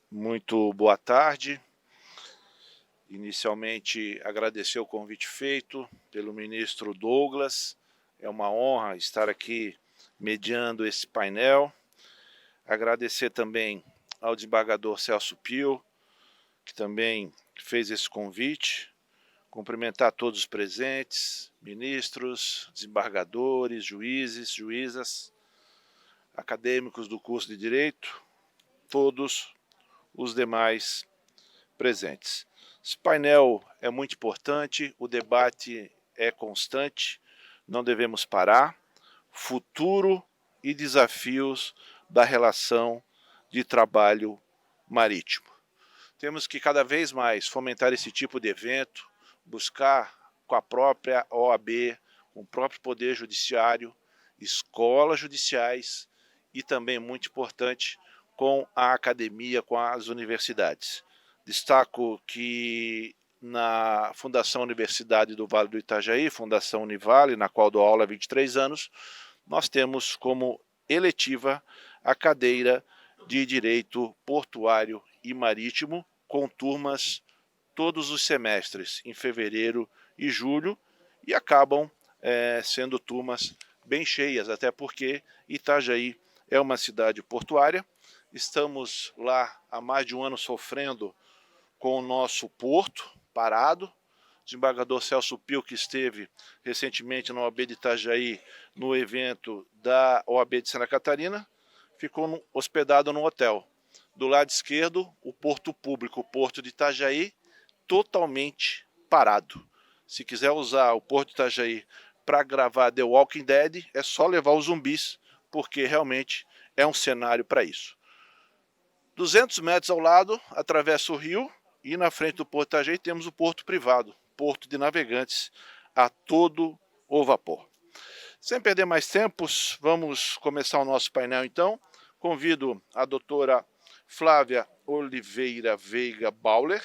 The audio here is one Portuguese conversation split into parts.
Muito boa tarde. Inicialmente, agradecer o convite feito pelo ministro Douglas. É uma honra estar aqui mediando esse painel. Agradecer também ao desembargador Celso Pio, que também fez esse convite. Cumprimentar todos os presentes, ministros, desembargadores, juízes, juízas, acadêmicos do curso de Direito, todos os demais presentes. Esse painel é muito importante, o debate é constante, não devemos parar. Futuro e desafios da relação de trabalho marítimo. Temos que cada vez mais fomentar esse tipo de evento, buscar com a própria OAB, com o próprio Poder Judiciário, escolas judiciais e também, muito importante, com a academia, com as universidades. Destaco que na Fundação Universidade do Vale do Itajaí, Fundação Univale, na qual dou aula há 23 anos, nós temos como eletiva a cadeira de Direito Portuário e Marítimo, com turmas todos os semestres, em fevereiro e julho, e acabam sendo turmas bem cheias, até porque Itajaí é uma cidade portuária. Estamos lá há mais de um ano sofrendo com o nosso porto parado. O desembargador Celso Pio, que esteve recentemente na OAB de Itajaí, no evento da OAB de Santa Catarina, ficou hospedado num hotel. Do lado esquerdo, o porto público, o porto de Itajaí, totalmente parado. Se quiser usar o porto de Itajaí para gravar The Walking Dead, é só levar os zumbis, porque realmente é um cenário para isso. 200 metros ao lado, atravessa o rio, e na frente do porto de Itajaí temos o porto privado, porto de navegantes a todo o vapor. Sem perder mais tempos, vamos começar o nosso painel então. Convido a doutora Flávia Oliveira Veiga Bauler,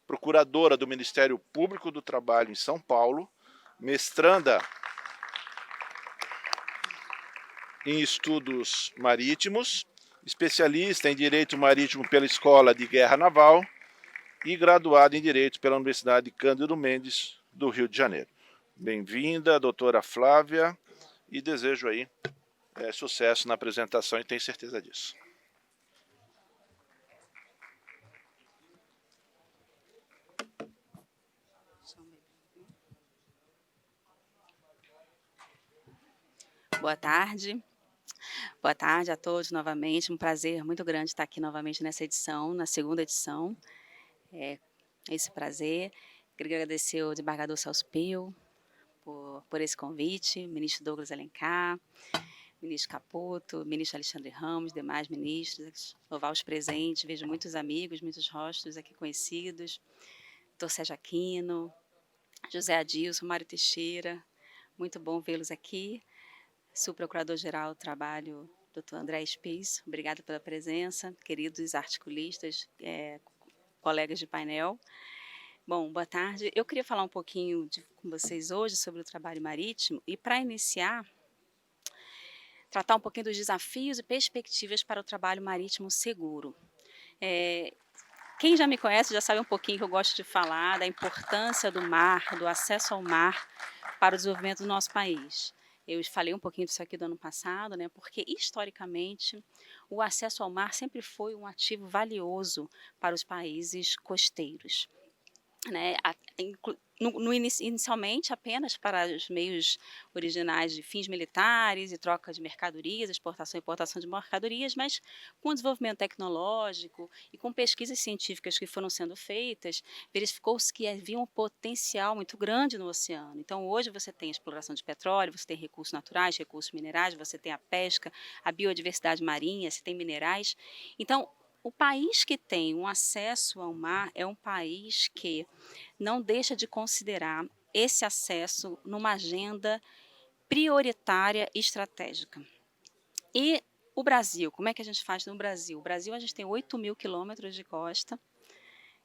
procuradora do Ministério Público do Trabalho em São Paulo, mestranda em estudos marítimos, especialista em Direito Marítimo pela Escola de Guerra Naval e graduada em Direito pela Universidade Cândido Mendes, do Rio de Janeiro. Bem-vinda, doutora Flávia, e desejo aí sucesso na apresentação, e tenho certeza disso. Boa tarde. Boa tarde a todos novamente. Um prazer muito grande estar aqui novamente nessa edição, na segunda edição. Esse prazer. Queria agradecer ao desembargador Celso Pio por esse convite, ministro Douglas Alencar, ministro Caputo, ministro Alexandre Ramos, demais ministros, louvar os presentes. Vejo muitos amigos, muitos rostos aqui conhecidos. Dr. Sérgio Aquino, José Adilson, Mário Teixeira. Muito bom vê-los aqui. Subprocurador-Geral do Trabalho, Dr. André Spies, obrigada pela presença, queridos articulistas, colegas de painel. Bom, boa tarde. Eu queria falar um pouquinho com vocês hoje sobre o trabalho marítimo e, para iniciar, tratar um pouquinho dos desafios e perspectivas para o trabalho marítimo seguro. Quem já me conhece já sabe um pouquinho que eu gosto de falar da importância do mar, do acesso ao mar para o desenvolvimento do nosso país. Eu falei um pouquinho disso aqui do ano passado, né, porque historicamente o acesso ao mar sempre foi um ativo valioso para os países costeiros, né, inicialmente apenas para os meios originais de fins militares e troca de mercadorias, exportação e importação de mercadorias, mas com o desenvolvimento tecnológico e com pesquisas científicas que foram sendo feitas, verificou-se que havia um potencial muito grande no oceano. Então, hoje você tem a exploração de petróleo, você tem recursos naturais, recursos minerais, você tem a pesca, a biodiversidade marinha, você tem minerais. Então, o país que tem um acesso ao mar é um país que não deixa de considerar esse acesso numa agenda prioritária e estratégica. E o Brasil, como é que a gente faz no Brasil? O Brasil, a gente tem 8.000 quilômetros de costa,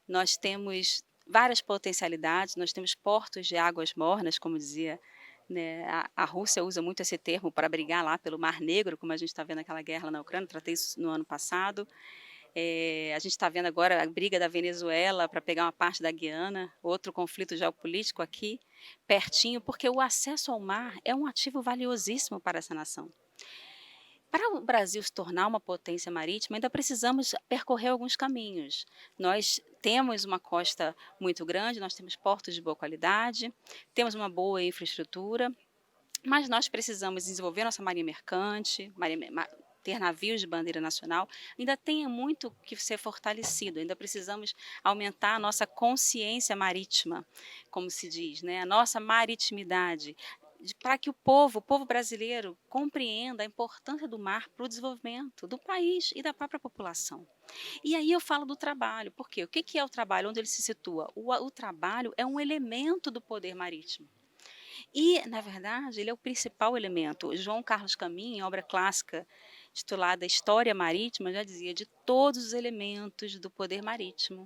nós temos várias potencialidades, nós temos portos de águas mornas, como dizia, né, a Rússia usa muito esse termo para brigar lá pelo Mar Negro, como a gente está vendo aquela guerra lá na Ucrânia, tratei isso no ano passado. A gente está vendo agora a briga da Venezuela para pegar uma parte da Guiana, outro conflito geopolítico aqui, pertinho, porque o acesso ao mar é um ativo valiosíssimo para essa nação. Para o Brasil se tornar uma potência marítima, ainda precisamos percorrer alguns caminhos. Nós temos uma costa muito grande, nós temos portos de boa qualidade, temos uma boa infraestrutura, mas nós precisamos desenvolver nossa marinha mercante, ter navios de bandeira nacional. Ainda tem muito que ser fortalecido, ainda precisamos aumentar a nossa consciência marítima, como se diz, né? A nossa maritimidade, para que o povo brasileiro compreenda a importância do mar para o desenvolvimento do país e da própria população. E aí eu falo do trabalho, por quê? O que é o trabalho? Onde ele se situa? O trabalho é um elemento do poder marítimo. E, na verdade, ele é o principal elemento. O João Carlos Caminha, em obra clássica titulada História Marítima, já dizia de todos os elementos do poder marítimo,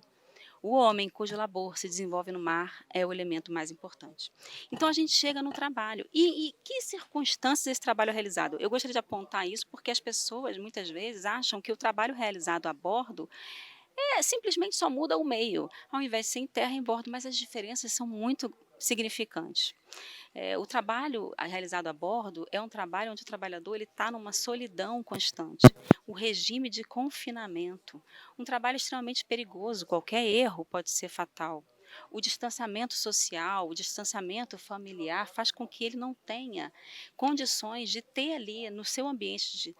o homem cujo labor se desenvolve no mar é o elemento mais importante. Então a gente chega no trabalho. E que circunstâncias esse trabalho é realizado? Eu gostaria de apontar isso porque as pessoas muitas vezes acham que o trabalho realizado a bordo simplesmente só muda o meio, ao invés de ser em terra e em bordo, mas as diferenças são muito significantes. O trabalho realizado a bordo é um trabalho onde o trabalhador está numa solidão constante, o regime de confinamento, um trabalho extremamente perigoso, qualquer erro pode ser fatal. O distanciamento social, o distanciamento familiar faz com que ele não tenha condições de ter ali no seu ambiente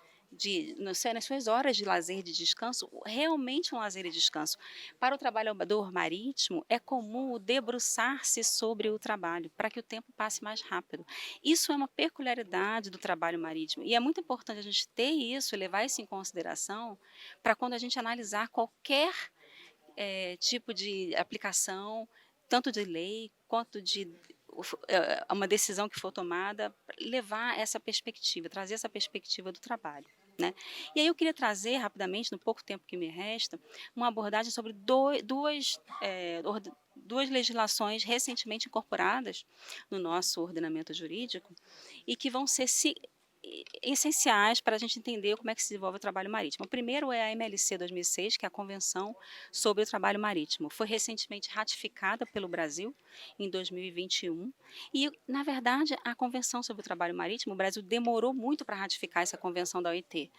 nas suas horas de lazer, de descanso, realmente um lazer e descanso. Para o trabalhador marítimo, é comum debruçar-se sobre o trabalho, para que o tempo passe mais rápido. Isso é uma peculiaridade do trabalho marítimo, e é muito importante a gente ter isso, levar isso em consideração, para quando a gente analisar qualquer tipo de aplicação, tanto de lei, quanto de uma decisão que for tomada, levar essa perspectiva, trazer essa perspectiva do trabalho. Né? E aí eu queria trazer rapidamente, no pouco tempo que me resta, uma abordagem sobre duas legislações recentemente incorporadas no nosso ordenamento jurídico e que vão ser essenciais para a gente entender como é que se desenvolve o trabalho marítimo. O primeiro é a MLC 2006, que é a Convenção sobre o Trabalho Marítimo. Foi recentemente ratificada pelo Brasil em 2021 e, na verdade, a Convenção sobre o Trabalho Marítimo, o Brasil demorou muito para ratificar essa convenção da OIT.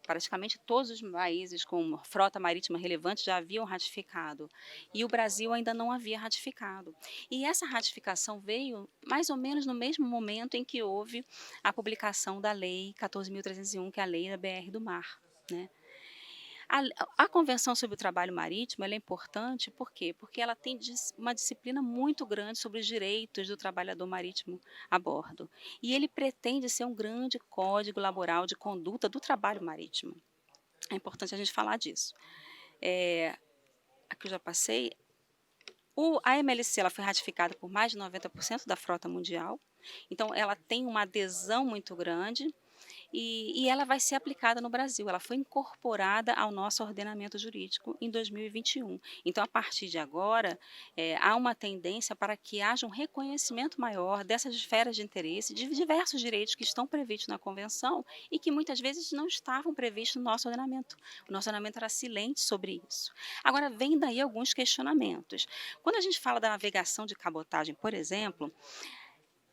Praticamente todos os países com frota marítima relevante já haviam ratificado e o Brasil ainda não havia ratificado. E essa ratificação veio mais ou menos no mesmo momento em que houve a publicação da Lei 14.301, que é a Lei da BR do Mar, né? A Convenção sobre o Trabalho Marítimo ela é importante, por quê? Porque ela tem uma disciplina muito grande sobre os direitos do trabalhador marítimo a bordo. E ele pretende ser um grande código laboral de conduta do trabalho marítimo. É importante a gente falar disso. Aqui eu já passei. A MLC ela foi ratificada por mais de 90% da frota mundial. Então, ela tem uma adesão muito grande e ela vai ser aplicada no Brasil. Ela foi incorporada ao nosso ordenamento jurídico em 2021. Então, a partir de agora, há uma tendência para que haja um reconhecimento maior dessas esferas de interesse, de diversos direitos que estão previstos na Convenção e que muitas vezes não estavam previstos no nosso ordenamento. O nosso ordenamento era silente sobre isso. Agora, vem daí alguns questionamentos. Quando a gente fala da navegação de cabotagem, por exemplo,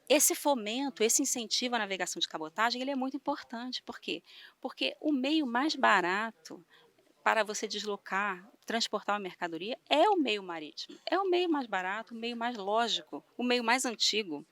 esse fomento, esse incentivo à navegação de cabotagem, ele é muito importante. Por quê? Porque o meio mais barato para você deslocar, transportar uma mercadoria é o meio marítimo. É o meio mais barato, o meio mais lógico, o meio mais antigo.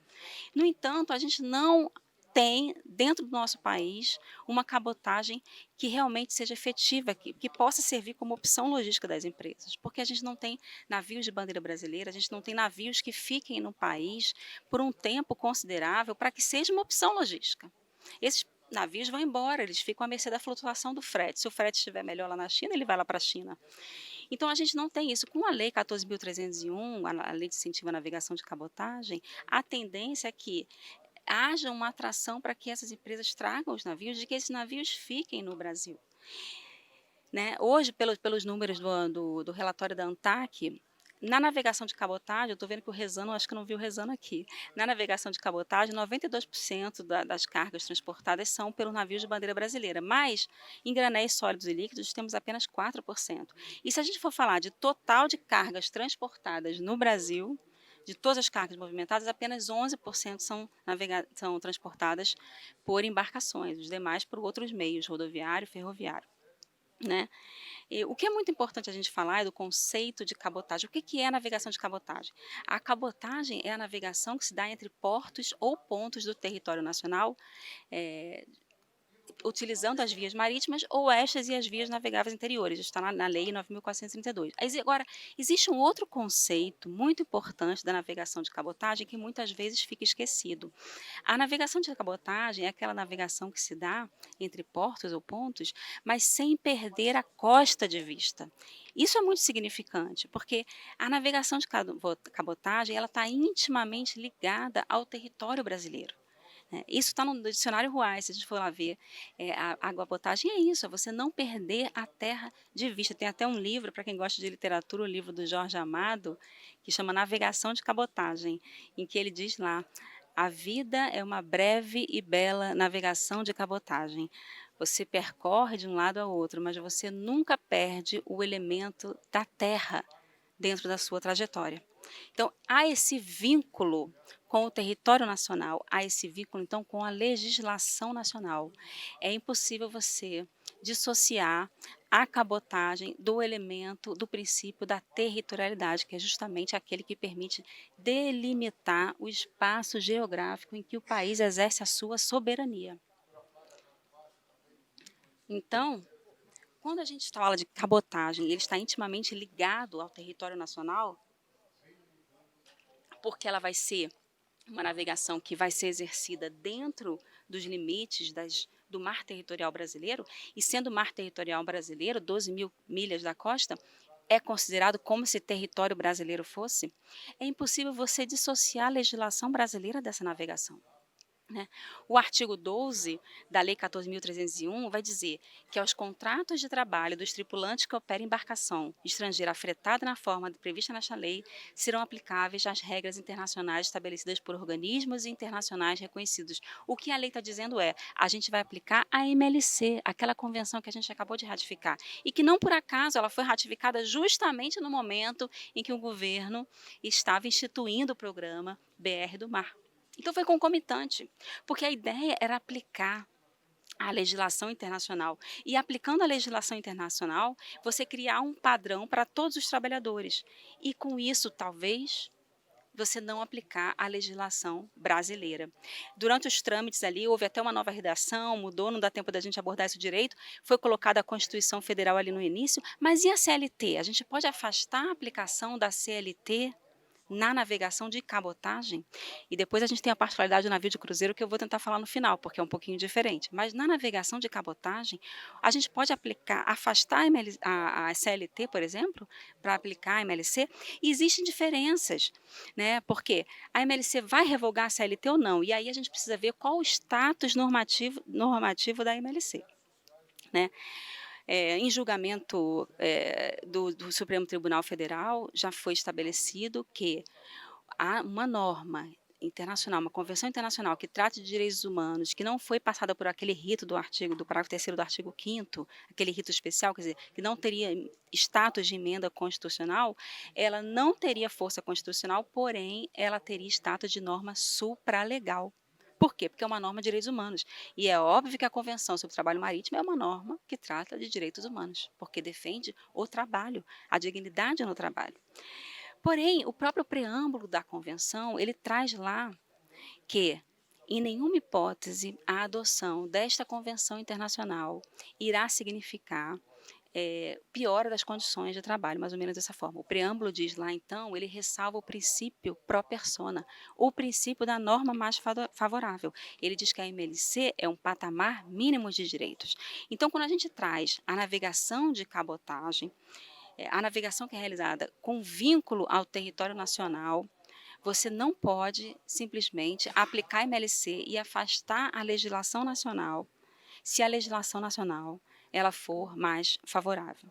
No entanto, a gente não tem, dentro do nosso país, uma cabotagem que realmente seja efetiva, que possa servir como opção logística das empresas. Porque a gente não tem navios de bandeira brasileira, a gente não tem navios que fiquem no país por um tempo considerável para que seja uma opção logística. Esses navios vão embora, eles ficam à mercê da flutuação do frete. Se o frete estiver melhor lá na China, ele vai lá para a China. Então, a gente não tem isso. Com a Lei 14.301, a Lei de Incentivo à Navegação de Cabotagem, a tendência é que haja uma atração para que essas empresas tragam os navios, de que esses navios fiquem no Brasil. Né? Hoje, pelos números do relatório da ANTAC, na navegação de cabotagem, eu estou vendo que o Rezano, acho que não vi o Rezano aqui. Na navegação de cabotagem, 92% das cargas transportadas são pelo navio de bandeira brasileira, mas em granéis sólidos e líquidos temos apenas 4%. E se a gente for falar de total de cargas transportadas no Brasil, de todas as cargas movimentadas, apenas 11% são transportadas por embarcações, os demais por outros meios, rodoviário, ferroviário, né? E o que é muito importante a gente falar é do conceito de cabotagem. O que é a navegação de cabotagem? A cabotagem é a navegação que se dá entre portos ou pontos do território nacional, utilizando as vias marítimas ou estas e as vias navegáveis interiores. Isso está na Lei 9.432. Agora, existe um outro conceito muito importante da navegação de cabotagem que muitas vezes fica esquecido. A navegação de cabotagem é aquela navegação que se dá entre portos ou pontos, mas sem perder a costa de vista. Isso é muito significante, porque a navegação de cabotagem ela está intimamente ligada ao território brasileiro. Isso está no dicionário Ruais, se a gente for lá ver, a cabotagem é isso, é você não perder a terra de vista. Tem até um livro, para quem gosta de literatura, o livro do Jorge Amado, que chama Navegação de Cabotagem, em que ele diz lá: a vida é uma breve e bela navegação de cabotagem. Você percorre de um lado ao outro, mas você nunca perde o elemento da terra dentro da sua trajetória. Então, há esse vínculo com o território nacional, há esse vínculo, então, com a legislação nacional. É impossível você dissociar a cabotagem do elemento, do princípio da territorialidade, que é justamente aquele que permite delimitar o espaço geográfico em que o país exerce a sua soberania. Então, quando a gente fala de cabotagem, ele está intimamente ligado ao território nacional, porque ela vai ser uma navegação que vai ser exercida dentro dos limites do mar territorial brasileiro, e sendo o mar territorial brasileiro, 12 mil milhas da costa, é considerado como se território brasileiro fosse, é impossível você dissociar a legislação brasileira dessa navegação. O artigo 12 da Lei 14.301 vai dizer que aos contratos de trabalho dos tripulantes que operem embarcação estrangeira fretada na forma prevista nesta lei serão aplicáveis as regras internacionais estabelecidas por organismos internacionais reconhecidos. O que a lei está dizendo a gente vai aplicar a MLC, aquela convenção que a gente acabou de ratificar, e que não por acaso ela foi ratificada justamente no momento em que o governo estava instituindo o programa BR do Mar. Então foi concomitante, porque a ideia era aplicar a legislação internacional. E aplicando a legislação internacional, você criar um padrão para todos os trabalhadores. E com isso, talvez, você não aplicar a legislação brasileira. Durante os trâmites ali, houve até uma nova redação, mudou, não dá tempo da gente abordar isso direito, foi colocada a Constituição Federal ali no início, mas e a CLT? A gente pode afastar a aplicação da CLT na navegação de cabotagem? E depois a gente tem a particularidade do navio de cruzeiro, que eu vou tentar falar no final, porque é um pouquinho diferente. Mas na navegação de cabotagem, a gente pode afastar a CLT, por exemplo, para aplicar a MLC, e existem diferenças, né? Porque a MLC vai revogar a CLT ou não, e aí a gente precisa ver qual o status normativo da MLC, né? Em julgamento do Supremo Tribunal Federal, já foi estabelecido que há uma norma internacional, uma convenção internacional que trata de direitos humanos, que não foi passada por aquele rito do parágrafo 3º do artigo 5º, aquele rito especial, quer dizer, que não teria status de emenda constitucional, ela não teria força constitucional, porém, ela teria status de norma supralegal. Por quê? Porque é uma norma de direitos humanos. E é óbvio que a Convenção sobre o Trabalho Marítimo é uma norma que trata de direitos humanos, porque defende o trabalho, a dignidade no trabalho. Porém, o próprio preâmbulo da Convenção, ele traz lá que, em nenhuma hipótese, a adoção desta Convenção Internacional irá significar piora das condições de trabalho, mais ou menos dessa forma. O preâmbulo diz lá, então, ele ressalva o princípio pro persona, o princípio da norma mais favorável. Ele diz que a MLC é um patamar mínimo de direitos. Então, quando a gente traz a navegação de cabotagem, a navegação que é realizada com vínculo ao território nacional, você não pode simplesmente aplicar a MLC e afastar a legislação nacional, se a legislação nacional ela for mais favorável.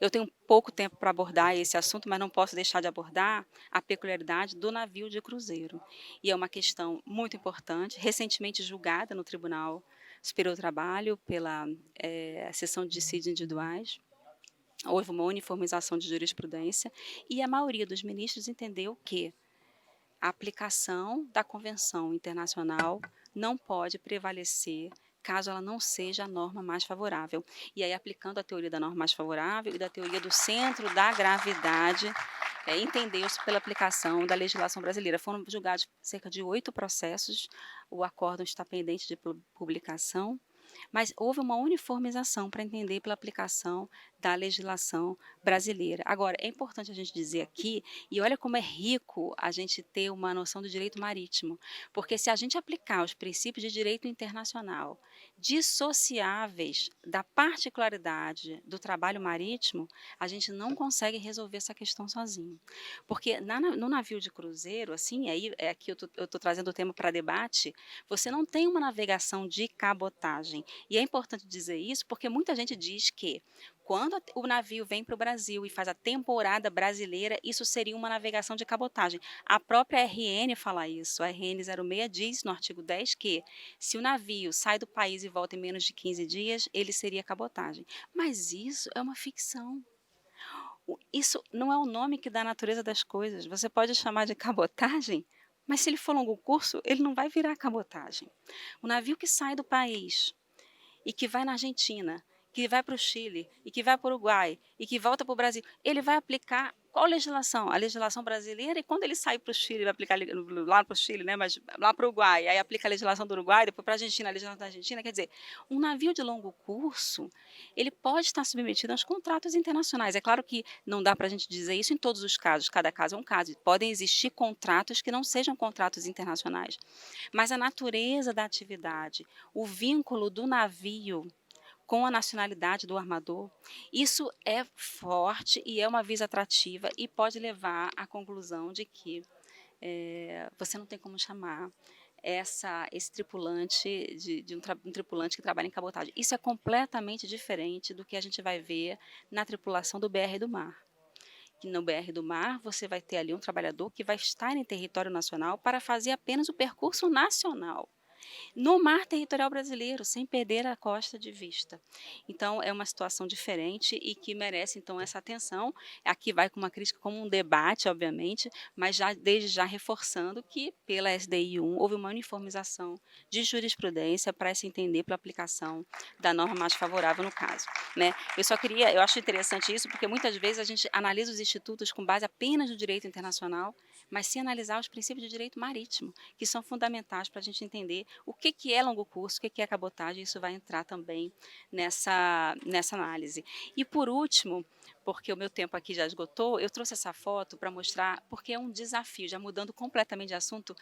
Eu tenho pouco tempo para abordar esse assunto, mas não posso deixar de abordar a peculiaridade do navio de cruzeiro. E é uma questão muito importante, recentemente julgada no Tribunal Superior do Trabalho pela seção de dissídios individuais. Houve uma uniformização de jurisprudência e a maioria dos ministros entendeu que a aplicação da Convenção Internacional não pode prevalecer caso ela não seja a norma mais favorável. E aí, aplicando a teoria da norma mais favorável e da teoria do centro da gravidade, entendeu-se pela aplicação da legislação brasileira. Foram julgados cerca de 8 processos, o acórdão está pendente de publicação, mas houve uma uniformização para entender pela aplicação da legislação brasileira. Agora, é importante a gente dizer aqui, e olha como é rico a gente ter uma noção do direito marítimo, porque se a gente aplicar os princípios de direito internacional dissociáveis da particularidade do trabalho marítimo, a gente não consegue resolver essa questão sozinho. Porque no navio de cruzeiro, assim, aí aqui eu estou trazendo o tema para debate, você não tem uma navegação de cabotagem. E é importante dizer isso porque muita gente diz que quando o navio vem para o Brasil e faz a temporada brasileira, isso seria uma navegação de cabotagem. A própria RN fala isso. A RN 06 diz no artigo 10 que se o navio sai do país e volta em menos de 15 dias, ele seria cabotagem. Mas isso é uma ficção. Isso não é o nome que dá a natureza das coisas. Você pode chamar de cabotagem, mas se ele for longo curso, ele não vai virar cabotagem. O navio que sai do país e que vai na Argentina, que vai para o Chile, e que vai para o Uruguai, e que volta para o Brasil, ele vai aplicar qual legislação? A legislação brasileira, e quando ele sai para o Chile, vai aplicar lá para o Chile, né, mas lá para o Uruguai, aí aplica a legislação do Uruguai, depois para a Argentina, a legislação da Argentina, quer dizer, um navio de longo curso, ele pode estar submetido aos contratos internacionais. É claro que não dá para a gente dizer isso em todos os casos, cada caso é um caso, podem existir contratos que não sejam contratos internacionais, mas a natureza da atividade, o vínculo do navio com a nacionalidade do armador, isso é forte e é uma visa atrativa e pode levar à conclusão de que você não tem como chamar esse tripulante de um tripulante que trabalha em cabotagem. Isso é completamente diferente do que a gente vai ver na tripulação do BR do Mar. Que no BR do Mar você vai ter ali um trabalhador que vai estar em território nacional para fazer apenas o percurso nacional no mar territorial brasileiro, sem perder a costa de vista. Então, é uma situação diferente e que merece, então, essa atenção. Aqui vai com uma crítica, como um debate, obviamente, mas desde já reforçando que, pela SDI 1, houve uma uniformização de jurisprudência para se entender pela aplicação da norma mais favorável no caso. Né? Eu acho interessante isso, porque muitas vezes a gente analisa os institutos com base apenas no direito internacional, mas sem analisar os princípios de direito marítimo, que são fundamentais para a gente entender o que é longo curso, o que é cabotagem, isso vai entrar também nessa análise. E por último, porque o meu tempo aqui já esgotou, eu trouxe essa foto para mostrar, porque é um desafio, já mudando completamente de assunto,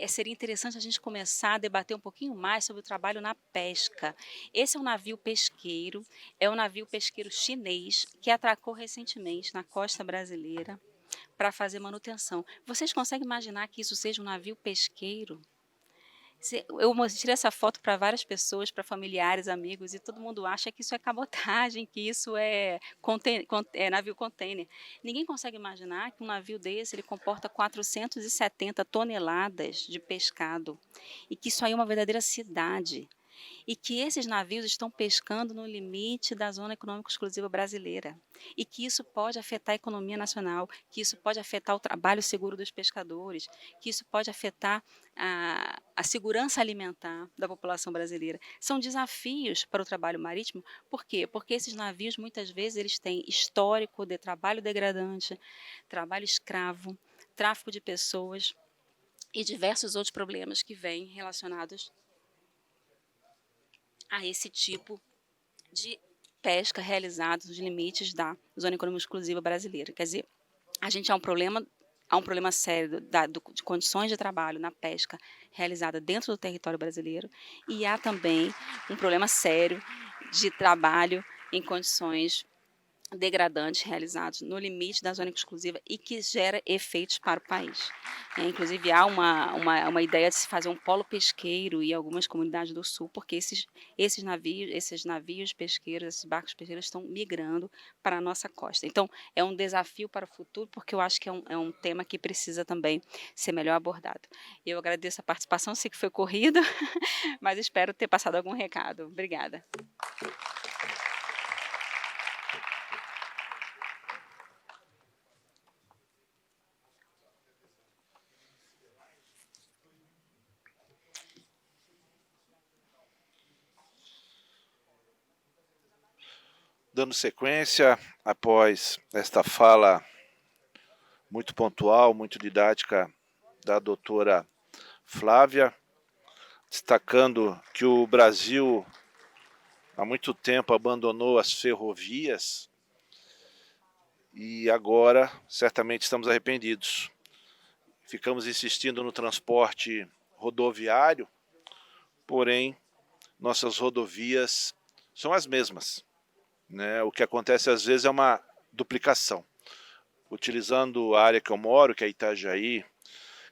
seria interessante a gente começar a debater um pouquinho mais sobre o trabalho na pesca. Esse é um navio pesqueiro, é um navio pesqueiro chinês que atracou recentemente na costa brasileira para fazer manutenção. Vocês conseguem imaginar que isso seja um navio pesqueiro? Eu mostrei essa foto para várias pessoas, para familiares, amigos, e todo mundo acha que isso é cabotagem, que isso é navio container. Ninguém consegue imaginar que um navio desse ele comporta 470 toneladas de pescado e que isso aí é uma verdadeira cidade. E que esses navios estão pescando no limite da zona econômica exclusiva brasileira. E que isso pode afetar a economia nacional, que isso pode afetar o trabalho seguro dos pescadores, que isso pode afetar a segurança alimentar da população brasileira. São desafios para o trabalho marítimo. Por quê? Porque esses navios, muitas vezes, eles têm histórico de trabalho degradante, trabalho escravo, tráfico de pessoas e diversos outros problemas que vêm relacionados a esse tipo de pesca realizada nos limites da Zona Econômica Exclusiva Brasileira. Quer dizer, a gente há um problema sério de condições de trabalho na pesca realizada dentro do território brasileiro e há também um problema sério de trabalho em condições degradantes realizados no limite da zona exclusiva e que gera efeitos para o país. Inclusive, há uma ideia de se fazer um polo pesqueiro em algumas comunidades do sul, porque esses navios pesqueiros, esses barcos pesqueiros estão migrando para a nossa costa. Então, é um desafio para o futuro, porque eu acho que é um tema que precisa também ser melhor abordado. Eu agradeço a participação, sei que foi corrida, mas espero ter passado algum recado. Obrigada. Dando sequência, após esta fala muito pontual, muito didática da doutora Flávia, destacando que o Brasil há muito tempo abandonou as ferrovias e agora certamente estamos arrependidos. Ficamos insistindo no transporte rodoviário, porém nossas rodovias são as mesmas. O que acontece às vezes é uma duplicação. Utilizando a área que eu moro, que é Itajaí,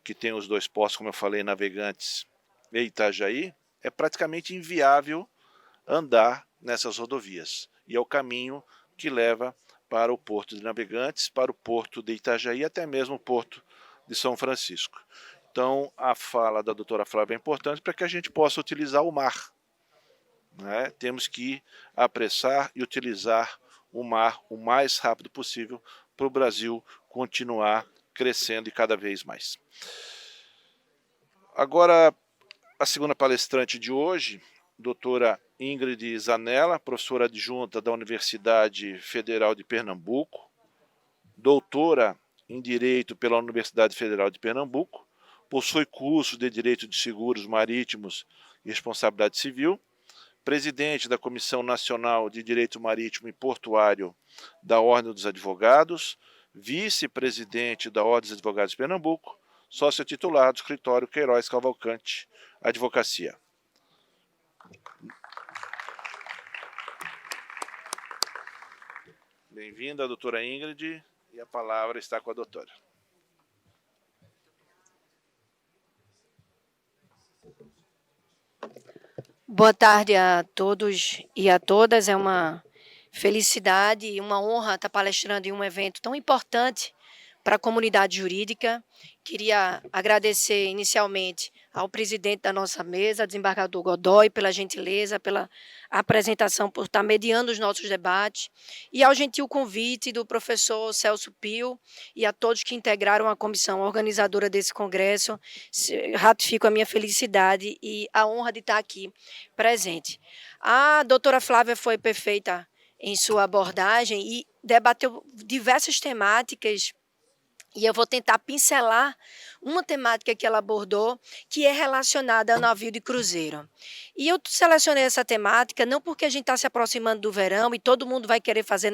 que tem os dois portos, como eu falei, Navegantes e Itajaí, é praticamente inviável andar nessas rodovias. E é o caminho que leva para o porto de Navegantes, para o porto de Itajaí e até mesmo o porto de São Francisco. Então, a fala da doutora Flávia é importante para que a gente possa utilizar o mar. Temos que apressar e utilizar o mar o mais rápido possível para o Brasil continuar crescendo e cada vez mais. Agora, a segunda palestrante de hoje, doutora Ingrid Zanella, professora adjunta da Universidade Federal de Pernambuco, doutora em Direito pela Universidade Federal de Pernambuco, possui curso de Direito de Seguros Marítimos e Responsabilidade Civil, presidente da Comissão Nacional de Direito Marítimo e Portuário da Ordem dos Advogados, vice-presidente da Ordem dos Advogados de Pernambuco, sócio titular do escritório Queiroz Cavalcante Advocacia. Bem-vinda, doutora Ingrid, e a palavra está com a doutora. Boa tarde a todos e a todas. É uma felicidade e uma honra estar palestrando em um evento tão importante para a comunidade jurídica. Queria agradecer inicialmente ao presidente da nossa mesa, desembargador Godoy, pela gentileza, pela apresentação, por estar mediando os nossos debates, e ao gentil convite do professor Celso Pio e a todos que integraram a comissão organizadora desse congresso. Ratifico a minha felicidade e a honra de estar aqui presente. A doutora Flávia foi perfeita em sua abordagem e debateu diversas temáticas. E eu vou tentar pincelar uma temática que ela abordou, que é relacionada ao navio de cruzeiro. E eu selecionei essa temática não porque a gente está se aproximando do verão e todo mundo vai querer fazer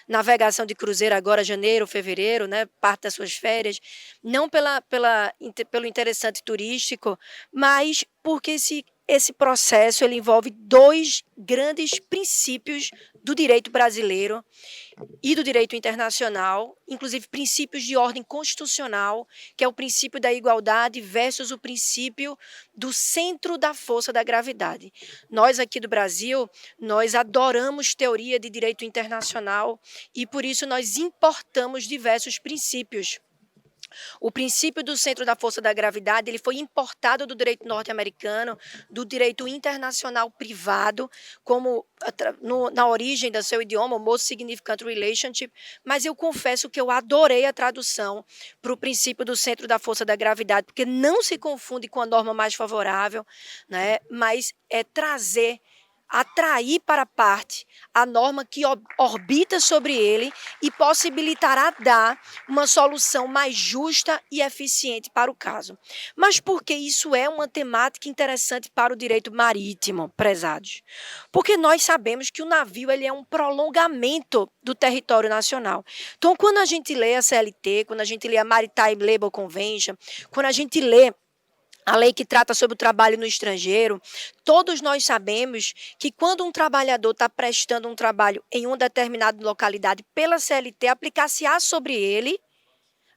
navegação de cruzeiro agora, janeiro, fevereiro, parte das suas férias, não pelo interessante turístico, mas porque esse processo ele envolve dois grandes princípios do direito brasileiro e do direito internacional, inclusive princípios de ordem constitucional, que é o princípio da igualdade versus o princípio do centro da força da gravidade. Nós aqui do Brasil, nós adoramos teoria de direito internacional e por isso nós importamos diversos princípios. O princípio do centro da força da gravidade ele foi importado do direito norte-americano, do direito internacional privado, como na origem do seu idioma, Most Significant Relationship, mas eu confesso que eu adorei a tradução para o princípio do centro da força da gravidade, porque não se confunde com a norma mais favorável, mas é atrair para a parte a norma que orbita sobre ele e possibilitará dar uma solução mais justa e eficiente para o caso. Mas por que isso é uma temática interessante para o direito marítimo, prezados? Porque nós sabemos que o navio ele é um prolongamento do território nacional. Então, quando a gente lê a CLT, quando a gente lê a Maritime Labour Convention, quando a gente lê a lei que trata sobre o trabalho no estrangeiro. Todos nós sabemos que quando um trabalhador está prestando um trabalho em uma determinada localidade pela CLT, aplicar-se-á sobre ele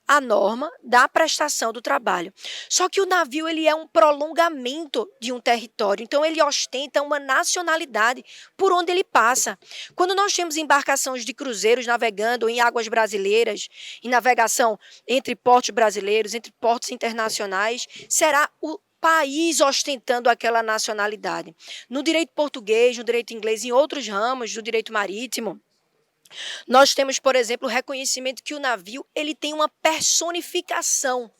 a norma da prestação do trabalho. Só que o navio ele é um prolongamento de um território, então ele ostenta uma nacionalidade por onde ele passa. Quando nós temos embarcações de cruzeiros navegando em águas brasileiras, em navegação entre portos brasileiros, entre portos internacionais, será o país ostentando aquela nacionalidade. No direito português, no direito inglês, em outros ramos do direito marítimo, nós temos, por exemplo, o reconhecimento que o navio ele tem uma personificação.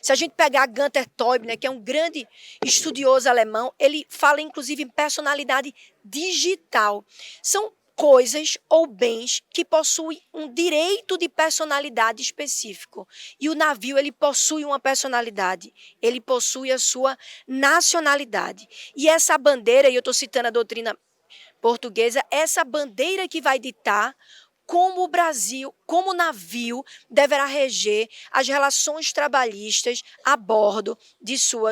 Se a gente pegar Günther Teubner, que é um grande estudioso alemão, ele fala inclusive em personalidade digital. São coisas ou bens que possuem um direito de personalidade específico. E o navio ele possui uma personalidade, ele possui a sua nacionalidade. E essa bandeira, e eu estou citando a doutrina portuguesa, essa bandeira que vai ditar como o Brasil, como o navio, deverá reger as relações trabalhistas a bordo de seu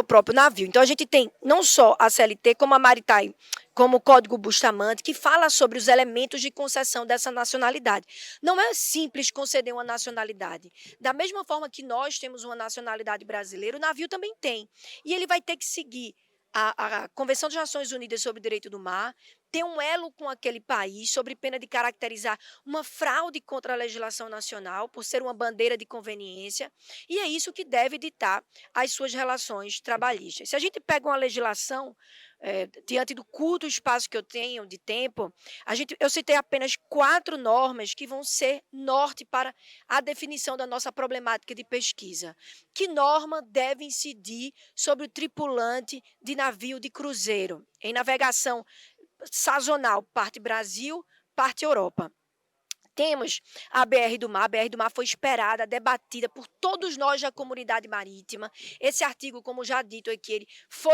próprio navio. Então a gente tem não só a CLT, como a Maritime, como o Código Bustamante, que fala sobre os elementos de concessão dessa nacionalidade. Não é simples conceder uma nacionalidade. Da mesma forma que nós temos uma nacionalidade brasileira, o navio também tem. E ele vai ter que seguir a Convenção das Nações Unidas sobre o Direito do Mar, ter um elo com aquele país, sobre pena de caracterizar uma fraude contra a legislação nacional, por ser uma bandeira de conveniência, e é isso que deve ditar as suas relações trabalhistas. Se a gente pega uma legislação, diante do curto espaço que eu tenho de tempo, eu citei apenas 4 normas que vão ser norte para a definição da nossa problemática de pesquisa. Que norma deve incidir sobre o tripulante de navio de cruzeiro, em navegação sazonal, parte Brasil, parte Europa? Temos a BR do Mar. A BR do Mar foi esperada, debatida por todos nós da comunidade marítima. Esse artigo, como já dito aqui, ele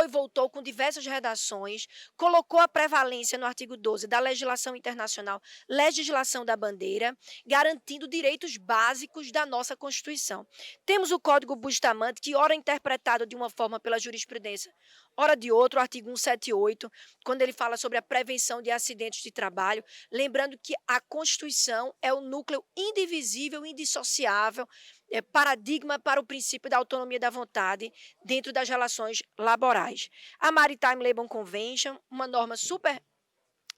voltou com diversas redações, colocou a prevalência no artigo 12 da legislação internacional, legislação da bandeira, garantindo direitos básicos da nossa Constituição. Temos o Código Bustamante, que ora é interpretado de uma forma pela jurisprudência, ora de outra, o artigo 178, quando ele fala sobre a prevenção de acidentes de trabalho, lembrando que a Constituição é o núcleo indivisível, indissociável, paradigma para o princípio da autonomia da vontade dentro das relações laborais. A Maritime Labour Convention, uma norma super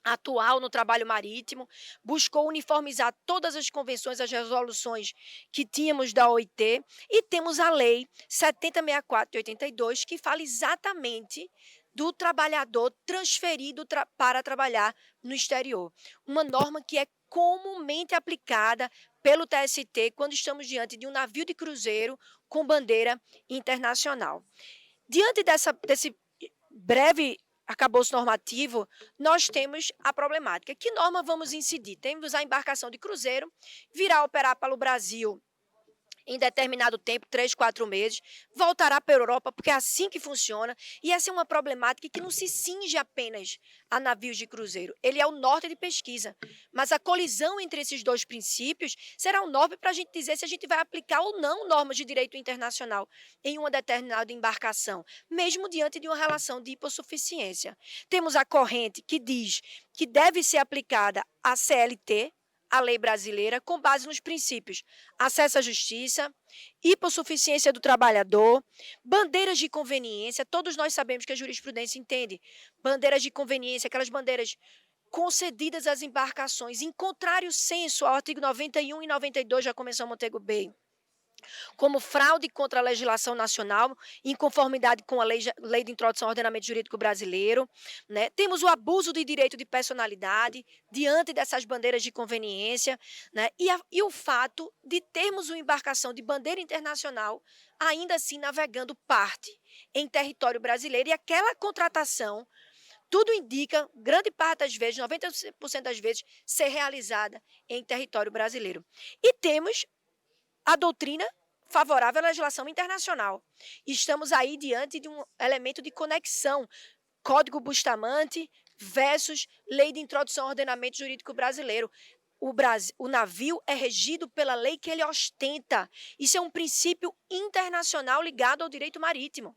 atual no trabalho marítimo, buscou uniformizar todas as convenções, as resoluções que tínhamos da OIT, e temos a Lei 7064 de 82, que fala exatamente do trabalhador transferido para trabalhar no exterior. Uma norma que é comumente aplicada pelo TST quando estamos diante de um navio de cruzeiro com bandeira internacional. Diante desse breve arcabouço normativo, nós temos a problemática. Que norma vamos incidir? Temos a embarcação de cruzeiro, virá operar para o Brasil em determinado tempo, 3, 4 meses, voltará para a Europa, porque é assim que funciona, e essa é uma problemática que não se cinge apenas a navios de cruzeiro. Ele é o norte de pesquisa, mas a colisão entre esses dois princípios será um norte para a gente dizer se a gente vai aplicar ou não normas de direito internacional em uma determinada embarcação, mesmo diante de uma relação de hipossuficiência. Temos a corrente que diz que deve ser aplicada a CLT, a lei brasileira, com base nos princípios acesso à justiça, hipossuficiência do trabalhador, bandeiras de conveniência. Todos nós sabemos que a jurisprudência entende bandeiras de conveniência, aquelas bandeiras concedidas às embarcações, em contrário senso ao artigo 91 e 92 da Convenção Montego Bay, como fraude contra a legislação nacional, em conformidade com a lei de introdução ao ordenamento jurídico brasileiro, né? Temos o abuso de direito de personalidade diante dessas bandeiras de conveniência, né? E o fato de termos uma embarcação de bandeira internacional ainda assim navegando parte em território brasileiro, e aquela contratação, tudo indica, grande parte das vezes, 90% das vezes, ser realizada em território brasileiro. E temos a doutrina favorável à legislação internacional. Estamos aí diante de um elemento de conexão, Código Bustamante versus Lei de Introdução ao Ordenamento Jurídico Brasileiro. o navio é regido pela lei que ele ostenta. Isso é um princípio internacional ligado ao direito marítimo.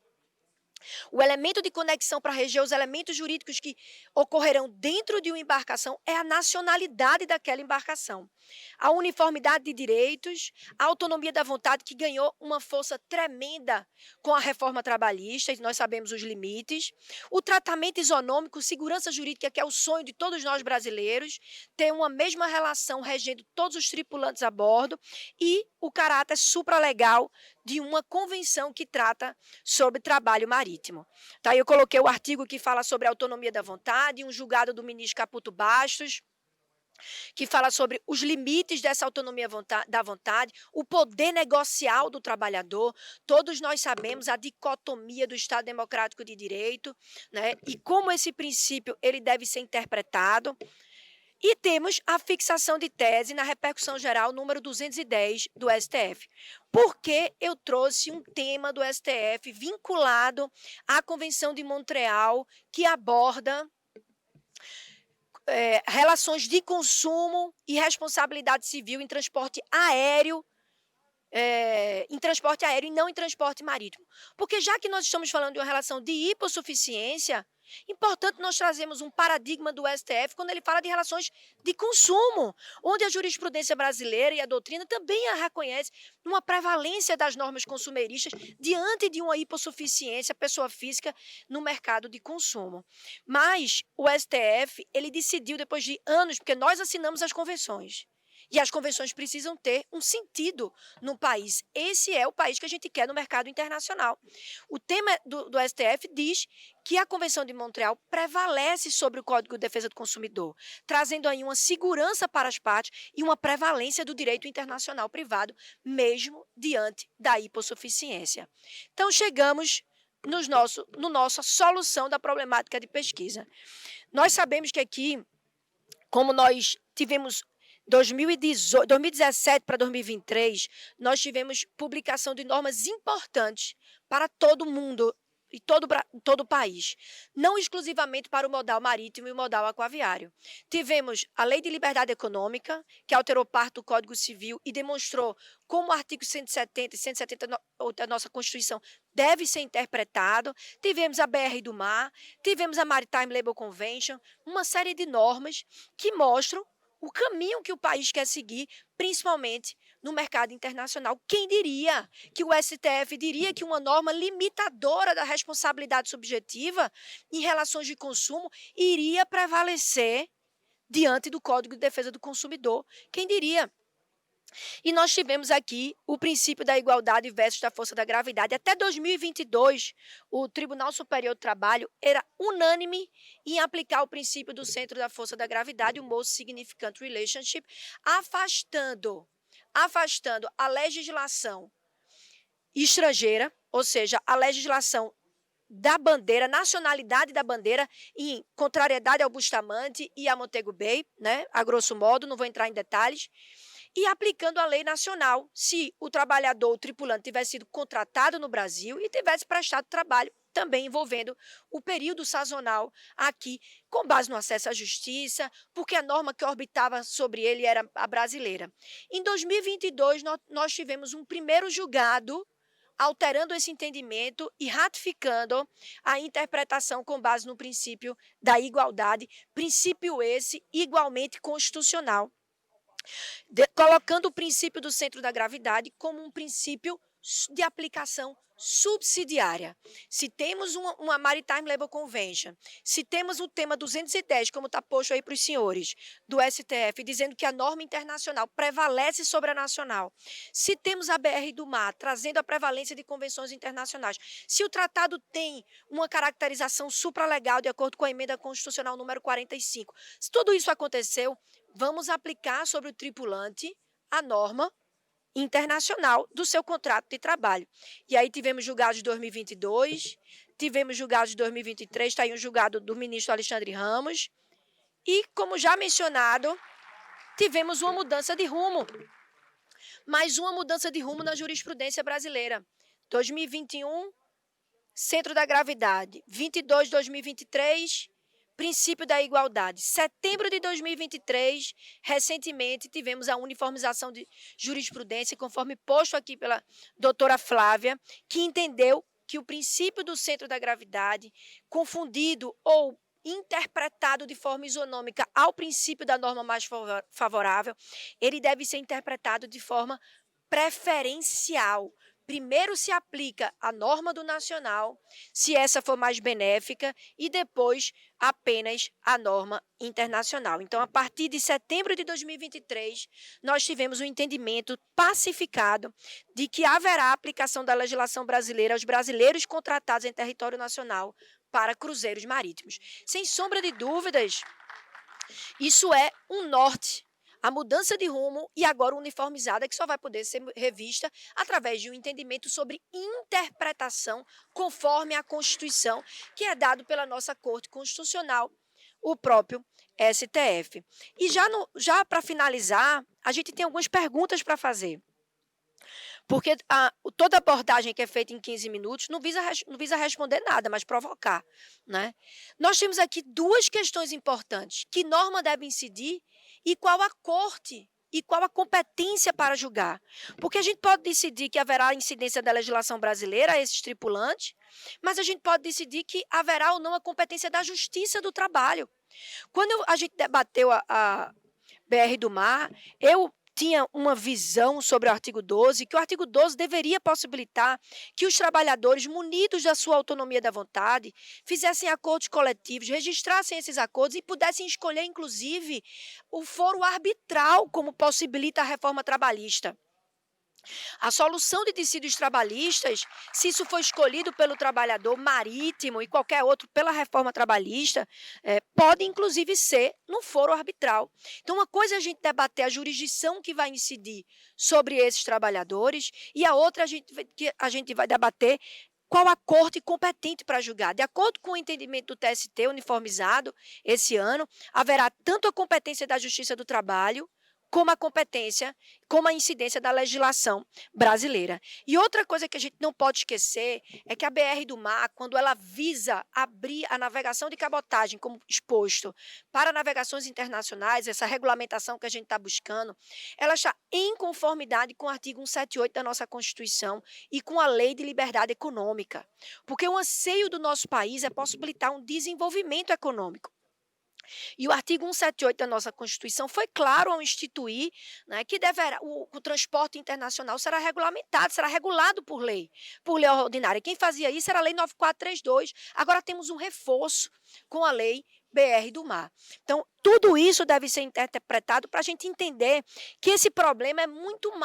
O elemento de conexão para reger os elementos jurídicos que ocorrerão dentro de uma embarcação é a nacionalidade daquela embarcação. A uniformidade de direitos, a autonomia da vontade, que ganhou uma força tremenda com a reforma trabalhista, e nós sabemos os limites, o tratamento isonômico, segurança jurídica, que é o sonho de todos nós brasileiros, ter uma mesma relação regendo todos os tripulantes a bordo, e o caráter supralegal de uma convenção que trata sobre trabalho marítimo. Tá, eu coloquei o artigo que fala sobre a autonomia da vontade, um julgado do ministro Caputo Bastos, que fala sobre os limites dessa autonomia da vontade, o poder negocial do trabalhador. Todos nós sabemos a dicotomia do Estado Democrático de Direito, né, e como esse princípio ele deve ser interpretado. E temos a fixação de tese na repercussão geral número 210 do STF. Por que eu trouxe um tema do STF vinculado à Convenção de Montreal, que aborda relações de consumo e responsabilidade civil em transporte aéreo, e não em transporte marítimo? Porque já que nós estamos falando de uma relação de hipossuficiência, importante nós trazemos um paradigma do STF quando ele fala de relações de consumo, onde a jurisprudência brasileira e a doutrina também a reconhece uma prevalência das normas consumeristas diante de uma hipossuficiência pessoa física no mercado de consumo. Mas o STF, ele decidiu depois de anos, porque nós assinamos as convenções, e as convenções precisam ter um sentido no país. Esse é o país que a gente quer no mercado internacional. O tema do STF diz que a Convenção de Montreal prevalece sobre o Código de Defesa do Consumidor, trazendo aí uma segurança para as partes e uma prevalência do direito internacional privado, mesmo diante da hipossuficiência. Então, chegamos no nossa solução da problemática de pesquisa. Nós sabemos que aqui, como nós tivemos 2017 para 2023, nós tivemos publicação de normas importantes para todo mundo e todo o país, não exclusivamente para o modal marítimo e o modal aquaviário. Tivemos a Lei de Liberdade Econômica, que alterou parte do Código Civil e demonstrou como o artigo 170 e 178 da nossa Constituição deve ser interpretado. Tivemos a BR do Mar, tivemos a Maritime Labour Convention, uma série de normas que mostram o caminho que o país quer seguir, principalmente no mercado internacional. Quem diria que o STF diria que uma norma limitadora da responsabilidade subjetiva em relações de consumo iria prevalecer diante do Código de Defesa do Consumidor? Quem diria? E nós tivemos aqui o princípio da igualdade versus da força da gravidade. Até 2022, o Tribunal Superior do Trabalho era unânime em aplicar o princípio do centro da força da gravidade, o Most Significant Relationship, afastando a legislação estrangeira, ou seja, a legislação da bandeira, nacionalidade da bandeira, em contrariedade ao Bustamante e a Montego Bay, né, a grosso modo, não vou entrar em detalhes, e aplicando a lei nacional, se o trabalhador, o tripulante, tivesse sido contratado no Brasil e tivesse prestado trabalho, também envolvendo o período sazonal aqui, com base no acesso à justiça, porque a norma que orbitava sobre ele era a brasileira. Em 2022, nós tivemos um primeiro julgado alterando esse entendimento e ratificando a interpretação com base no princípio da igualdade, princípio esse igualmente constitucional, colocando o princípio do centro da gravidade como um princípio de aplicação subsidiária. Se temos uma Maritime Labour Convention, se temos o tema 210, como está posto aí para os senhores, do STF, dizendo que a norma internacional prevalece sobre a nacional, se temos a BR do Mar, trazendo a prevalência de convenções internacionais, se o tratado tem uma caracterização supralegal de acordo com a emenda constitucional número 45, se tudo isso aconteceu, vamos aplicar sobre o tripulante a norma internacional do seu contrato de trabalho. E aí tivemos julgados de 2022, tivemos julgados de 2023, está aí um julgado do ministro Alexandre Ramos, e, como já mencionado, tivemos uma mudança de rumo, mais uma mudança de rumo na jurisprudência brasileira. 2021, centro da gravidade. 22, 2023, princípio da igualdade. Setembro de 2023, recentemente, tivemos a uniformização de jurisprudência, conforme posto aqui pela doutora Flávia, que entendeu que o princípio do centro da gravidade, confundido ou interpretado de forma isonômica ao princípio da norma mais favorável, ele deve ser interpretado de forma preferencial. Primeiro se aplica a norma do nacional, se essa for mais benéfica, e depois apenas a norma internacional. Então, a partir de setembro de 2023, nós tivemos um entendimento pacificado de que haverá aplicação da legislação brasileira aos brasileiros contratados em território nacional para cruzeiros marítimos. Sem sombra de dúvidas, isso é um norte. A mudança de rumo e agora uniformizada, que só vai poder ser revista através de um entendimento sobre interpretação conforme a Constituição, que é dado pela nossa Corte Constitucional, o próprio STF. E já para finalizar, a gente tem algumas perguntas para fazer. Porque toda abordagem que é feita em 15 minutos não visa responder nada, mas provocar. Né? Nós temos aqui duas questões importantes. Que norma deve incidir e qual a corte e qual a competência para julgar? Porque a gente pode decidir que haverá incidência da legislação brasileira a esses tripulantes, mas a gente pode decidir que haverá ou não a competência da Justiça do Trabalho. Quando a gente debateu a BR do Mar, eu tinha uma visão sobre o artigo 12, que o artigo 12 deveria possibilitar que os trabalhadores, munidos da sua autonomia da vontade, fizessem acordos coletivos, registrassem esses acordos e pudessem escolher, inclusive, o foro arbitral, como possibilita a reforma trabalhista. A solução de dissídios trabalhistas, se isso for escolhido pelo trabalhador marítimo e qualquer outro pela reforma trabalhista, pode inclusive ser no foro arbitral. Então, uma coisa é a gente debater a jurisdição que vai incidir sobre esses trabalhadores e a outra a gente vai debater qual a corte competente para julgar. De acordo com o entendimento do TST uniformizado esse ano, haverá tanto a competência da Justiça do Trabalho, como a competência, como a incidência da legislação brasileira. E outra coisa que a gente não pode esquecer é que a BR do Mar, quando ela visa abrir a navegação de cabotagem, como exposto, para navegações internacionais, essa regulamentação que a gente está buscando, ela está em conformidade com o artigo 178 da nossa Constituição e com a Lei de Liberdade Econômica. Porque o anseio do nosso país é possibilitar um desenvolvimento econômico. E o artigo 178 da nossa Constituição foi claro ao instituir, né, que o transporte internacional será regulamentado, será regulado por lei ordinária. Quem fazia isso era a Lei 9432. Agora temos um reforço com a Lei BR do Mar. Então, tudo isso deve ser interpretado para a gente entender que esse problema é muito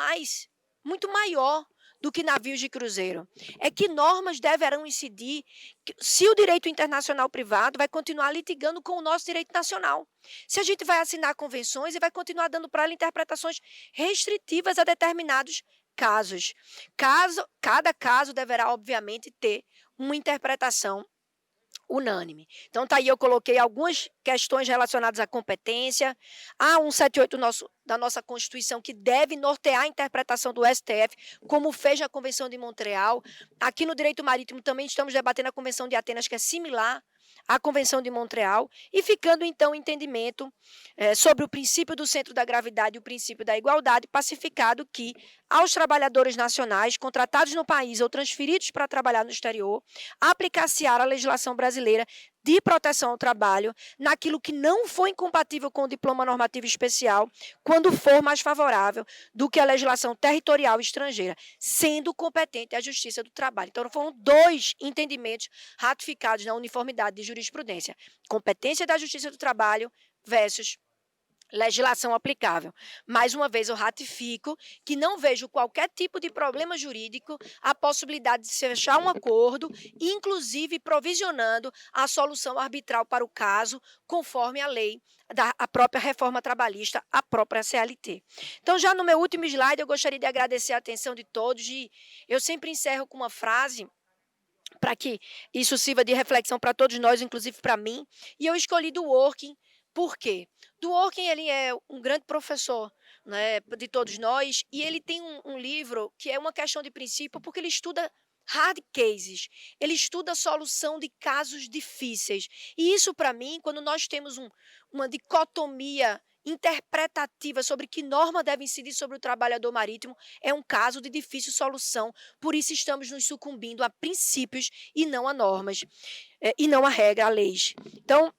maior do que navios de cruzeiro. É que normas deverão incidir se o direito internacional privado vai continuar litigando com o nosso direito nacional. Se a gente vai assinar convenções e vai continuar dando para ela interpretações restritivas a determinados casos. Cada caso deverá, obviamente, ter uma interpretação unânime. Então, tá aí, eu coloquei algumas questões relacionadas à competência, a 178 da nossa Constituição, que deve nortear a interpretação do STF, como fez na Convenção de Montreal. Aqui no Direito Marítimo também estamos debatendo a Convenção de Atenas, que é similar à Convenção de Montreal, e ficando, então, o entendimento sobre o princípio do centro da gravidade e o princípio da igualdade, pacificado que, aos trabalhadores nacionais contratados no país ou transferidos para trabalhar no exterior, aplicar-se-á a legislação brasileira de proteção ao trabalho naquilo que não for incompatível com o diploma normativo especial, quando for mais favorável do que a legislação territorial estrangeira, sendo competente a Justiça do Trabalho. Então, foram dois entendimentos ratificados na uniformidade de jurisprudência: competência da Justiça do Trabalho versus legislação aplicável. Mais uma vez, eu ratifico que não vejo qualquer tipo de problema jurídico a possibilidade de se fechar um acordo, inclusive provisionando a solução arbitral para o caso, conforme a lei da própria reforma trabalhista, a própria CLT. Então, já no meu último slide, eu gostaria de agradecer a atenção de todos, e eu sempre encerro com uma frase para que isso sirva de reflexão para todos nós, inclusive para mim, e eu escolhi Dworkin. Por quê? Dworkin, ele é um grande professor, né, de todos nós, e ele tem um livro que é uma questão de princípio, porque ele estuda hard cases. Ele estuda a solução de casos difíceis. E isso, para mim, quando nós temos uma dicotomia interpretativa sobre que norma deve incidir sobre o trabalhador marítimo, é um caso de difícil solução. Por isso estamos nos sucumbindo a princípios e não a normas, e não a regra, a leis. Então,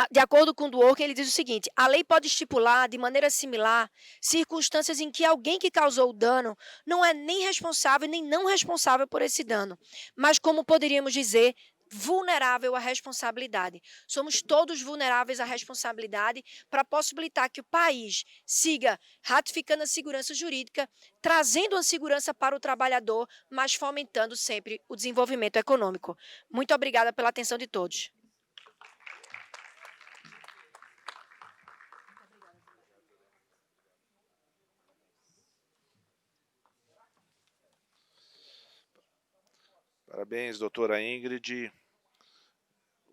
de acordo com o Dworkin, ele diz o seguinte: a lei pode estipular, de maneira similar, circunstâncias em que alguém que causou o dano não é nem responsável nem não responsável por esse dano, mas, como poderíamos dizer, vulnerável à responsabilidade. Somos todos vulneráveis à responsabilidade para possibilitar que o país siga ratificando a segurança jurídica, trazendo a segurança para o trabalhador, mas fomentando sempre o desenvolvimento econômico. Muito obrigada pela atenção de todos. Parabéns, doutora Ingrid.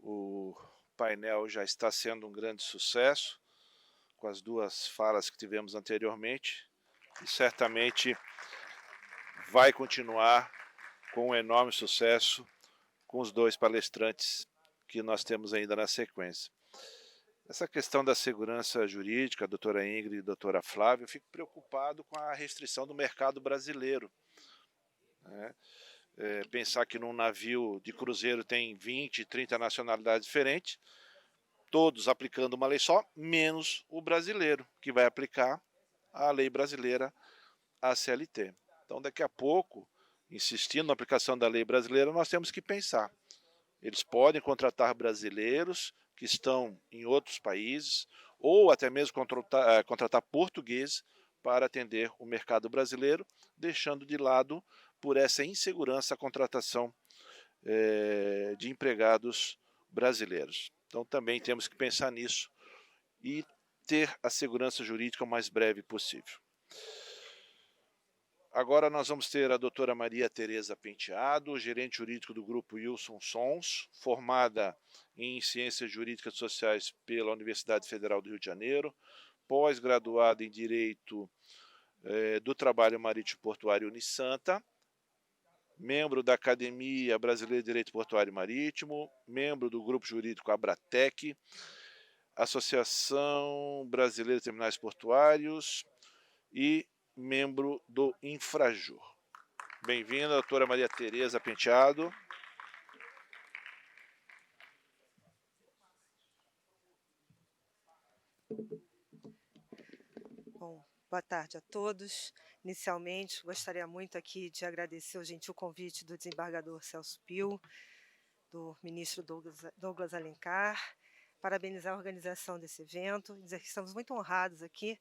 O painel já está sendo um grande sucesso, com as duas falas que tivemos anteriormente, e certamente vai continuar com um enorme sucesso com os dois palestrantes que nós temos ainda na sequência. Essa questão da segurança jurídica, doutora Ingrid e doutora Flávia, eu fico preocupado com a restrição do mercado brasileiro, né? Pensar que num navio de cruzeiro tem 20, 30 nacionalidades diferentes, todos aplicando uma lei só, menos o brasileiro, que vai aplicar a lei brasileira, a CLT. Então, daqui a pouco, insistindo na aplicação da lei brasileira, nós temos que pensar. Eles podem contratar brasileiros que estão em outros países, ou até mesmo contratar portugueses para atender o mercado brasileiro, deixando de lado, por essa insegurança, a contratação de empregados brasileiros. Então também temos que pensar nisso e ter a segurança jurídica o mais breve possível. Agora nós vamos ter a doutora Maria Tereza Penteado, gerente jurídico do Grupo Wilson Sons, formada em Ciências Jurídicas e Sociais pela Universidade Federal do Rio de Janeiro, pós-graduada em Direito do Trabalho Marítimo Portuário Unisanta, membro da Academia Brasileira de Direito Portuário e Marítimo, membro do Grupo Jurídico Abratec, Associação Brasileira de Terminais Portuários e membro do Infrajur. Bem-vinda, doutora Maria Tereza Penteado. Bom, boa tarde a todos. Inicialmente, gostaria muito aqui de agradecer o gentil convite do desembargador Celso Pio, do ministro Douglas Alencar, parabenizar a organização desse evento e dizer que estamos muito honrados aqui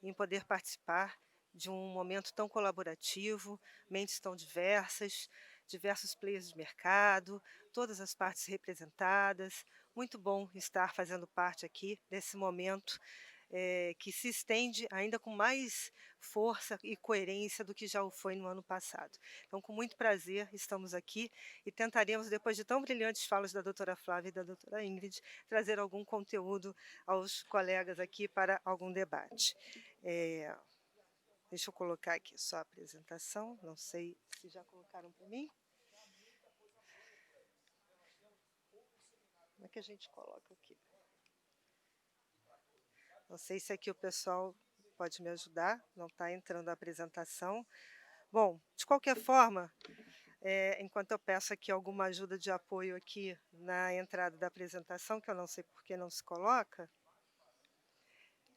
em poder participar de um momento tão colaborativo, mentes tão diversas, diversos players de mercado, todas as partes representadas. Muito bom estar fazendo parte aqui desse momento que se estende ainda com mais força e coerência do que já o foi no ano passado. Então, com muito prazer, estamos aqui e tentaremos, depois de tão brilhantes falas da doutora Flávia e da doutora Ingrid, trazer algum conteúdo aos colegas aqui para algum debate. Deixa eu colocar aqui só a apresentação, não sei se já colocaram para mim. Como é que a gente coloca aqui? Não sei se aqui o pessoal pode me ajudar, não está entrando a apresentação. Bom, de qualquer forma, enquanto eu peço aqui alguma ajuda de apoio aqui na entrada da apresentação, que eu não sei por que não se coloca,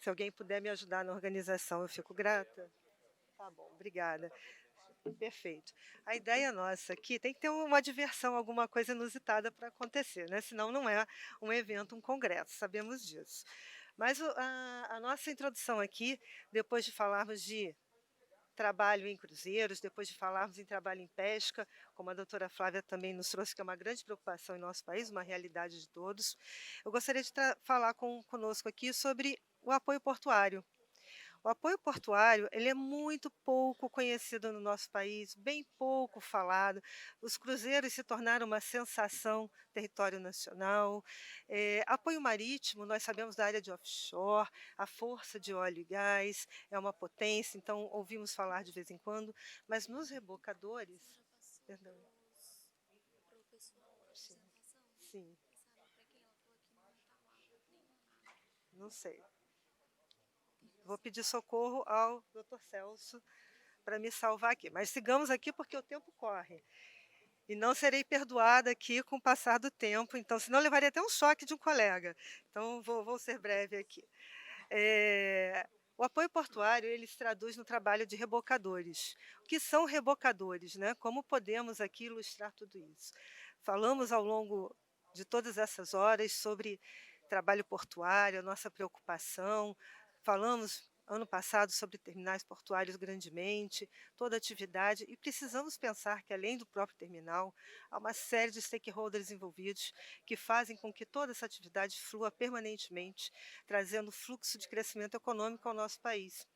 se alguém puder me ajudar na organização, eu fico grata. Tá bom, obrigada. Perfeito. A ideia nossa aqui tem que ter uma diversão, alguma coisa inusitada para acontecer, né? Senão não é um evento, um congresso, sabemos disso. Mas a nossa introdução aqui, depois de falarmos de trabalho em cruzeiros, depois de falarmos em trabalho em pesca, como a doutora Flávia também nos trouxe, que é uma grande preocupação em nosso país, uma realidade de todos, eu gostaria de falar conosco aqui sobre o apoio portuário. O apoio portuário ele é muito pouco conhecido no nosso país, bem pouco falado. Os cruzeiros se tornaram uma sensação território nacional. Apoio marítimo, nós sabemos da área de offshore, a força de óleo e gás é uma potência, então ouvimos falar de vez em quando, mas nos rebocadores, Perdão. Sim. Sim. Não sei. Vou pedir socorro ao Dr. Celso para me salvar aqui. Mas sigamos aqui porque o tempo corre. E não serei perdoada aqui com o passar do tempo, então, senão eu levaria até um choque de um colega. Então, vou ser breve aqui. O apoio portuário, ele se traduz no trabalho de rebocadores. O que são rebocadores, né? Como podemos aqui ilustrar tudo isso? Falamos ao longo de todas essas horas sobre trabalho portuário, a nossa preocupação. Falamos ano passado sobre terminais portuários grandemente, toda a atividade, e precisamos pensar que, além do próprio terminal, há uma série de stakeholders envolvidos que fazem com que toda essa atividade flua permanentemente, trazendo fluxo de crescimento econômico ao nosso país.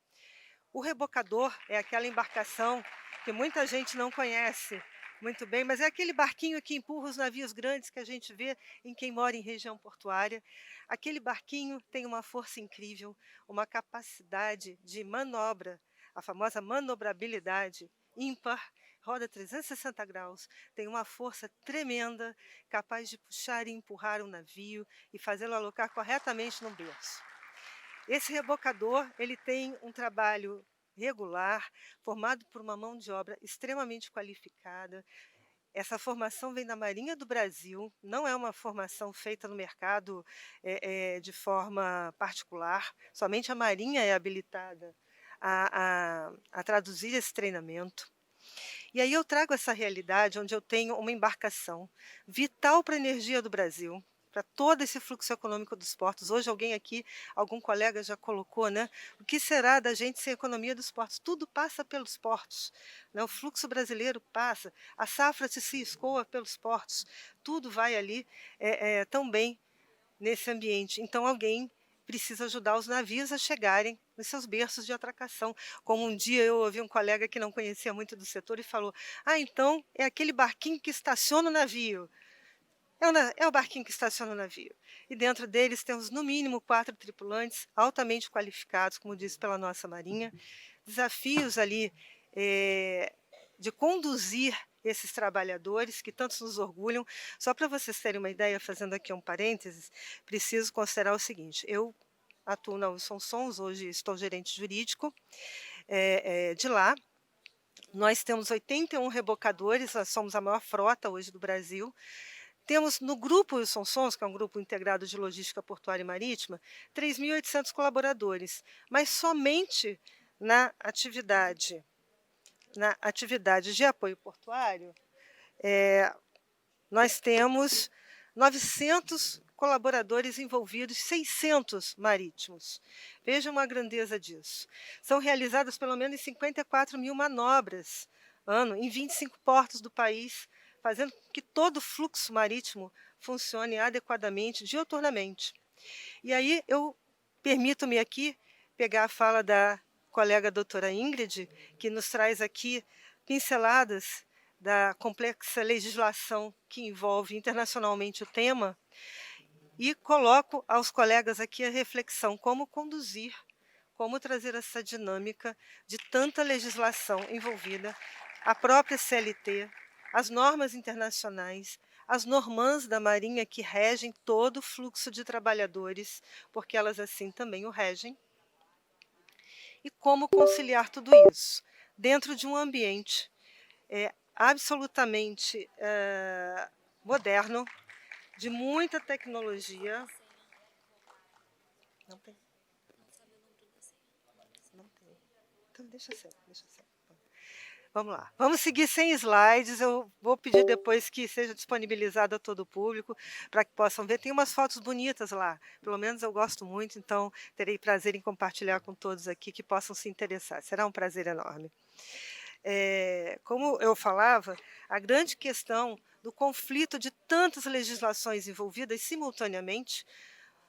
O rebocador é aquela embarcação que muita gente não conhece muito bem, mas é aquele barquinho que empurra os navios grandes que a gente vê em quem mora em região portuária. Aquele barquinho tem uma força incrível, uma capacidade de manobra, a famosa manobrabilidade ímpar, roda 360 graus, tem uma força tremenda, capaz de puxar e empurrar um navio e fazê-lo alocar corretamente no berço. Esse rebocador, ele tem um trabalho regular, formado por uma mão de obra extremamente qualificada. Essa formação vem da Marinha do Brasil, não é uma formação feita no mercado de forma particular, somente a Marinha é habilitada a traduzir esse treinamento. E aí eu trago essa realidade onde eu tenho uma embarcação vital para a energia do Brasil, para todo esse fluxo econômico dos portos. Hoje alguém aqui, algum colega já colocou, né? O que será da gente sem a economia dos portos? Tudo passa pelos portos, né? O fluxo brasileiro passa, a safra se escoa pelos portos, tudo vai ali também nesse ambiente. Então alguém precisa ajudar os navios a chegarem nos seus berços de atracação. Como um dia eu ouvi um colega que não conhecia muito do setor e falou: então é aquele barquinho que estaciona o navio. É o barquinho que estaciona o navio. E dentro deles temos, no mínimo, 4 tripulantes altamente qualificados, como disse pela nossa Marinha. Desafios ali de conduzir esses trabalhadores que tantos nos orgulham. Só para vocês terem uma ideia, fazendo aqui um parênteses, preciso considerar o seguinte: eu atuo na Wilson Sons, hoje estou gerente jurídico de lá. Nós temos 81 rebocadores, nós somos a maior frota hoje do Brasil. Temos no grupo Wilson Sons, que é um grupo integrado de logística portuária e marítima, 3.800 colaboradores, mas somente na atividade de apoio portuário, nós temos 900 colaboradores envolvidos, 600 marítimos. Vejam a grandeza disso. São realizadas pelo menos 54 mil manobras ano em 25 portos do país, fazendo com que todo o fluxo marítimo funcione adequadamente, dioturnamente. E aí eu permito-me aqui pegar a fala da colega doutora Ingrid, que nos traz aqui pinceladas da complexa legislação que envolve internacionalmente o tema, e coloco aos colegas aqui a reflexão: como conduzir, como trazer essa dinâmica de tanta legislação envolvida, a própria CLT, as normas internacionais, as normãs da Marinha que regem todo o fluxo de trabalhadores, porque elas assim também o regem, e como conciliar tudo isso dentro de um ambiente absolutamente moderno, de muita tecnologia. Não tem? Não tem. Então deixa ser. Vamos lá. Vamos seguir sem slides. Eu vou pedir depois que seja disponibilizado a todo o público, para que possam ver. Tem umas fotos bonitas lá. Pelo menos eu gosto muito, então terei prazer em compartilhar com todos aqui que possam se interessar. Será um prazer enorme. Como eu falava, a grande questão do conflito de tantas legislações envolvidas simultaneamente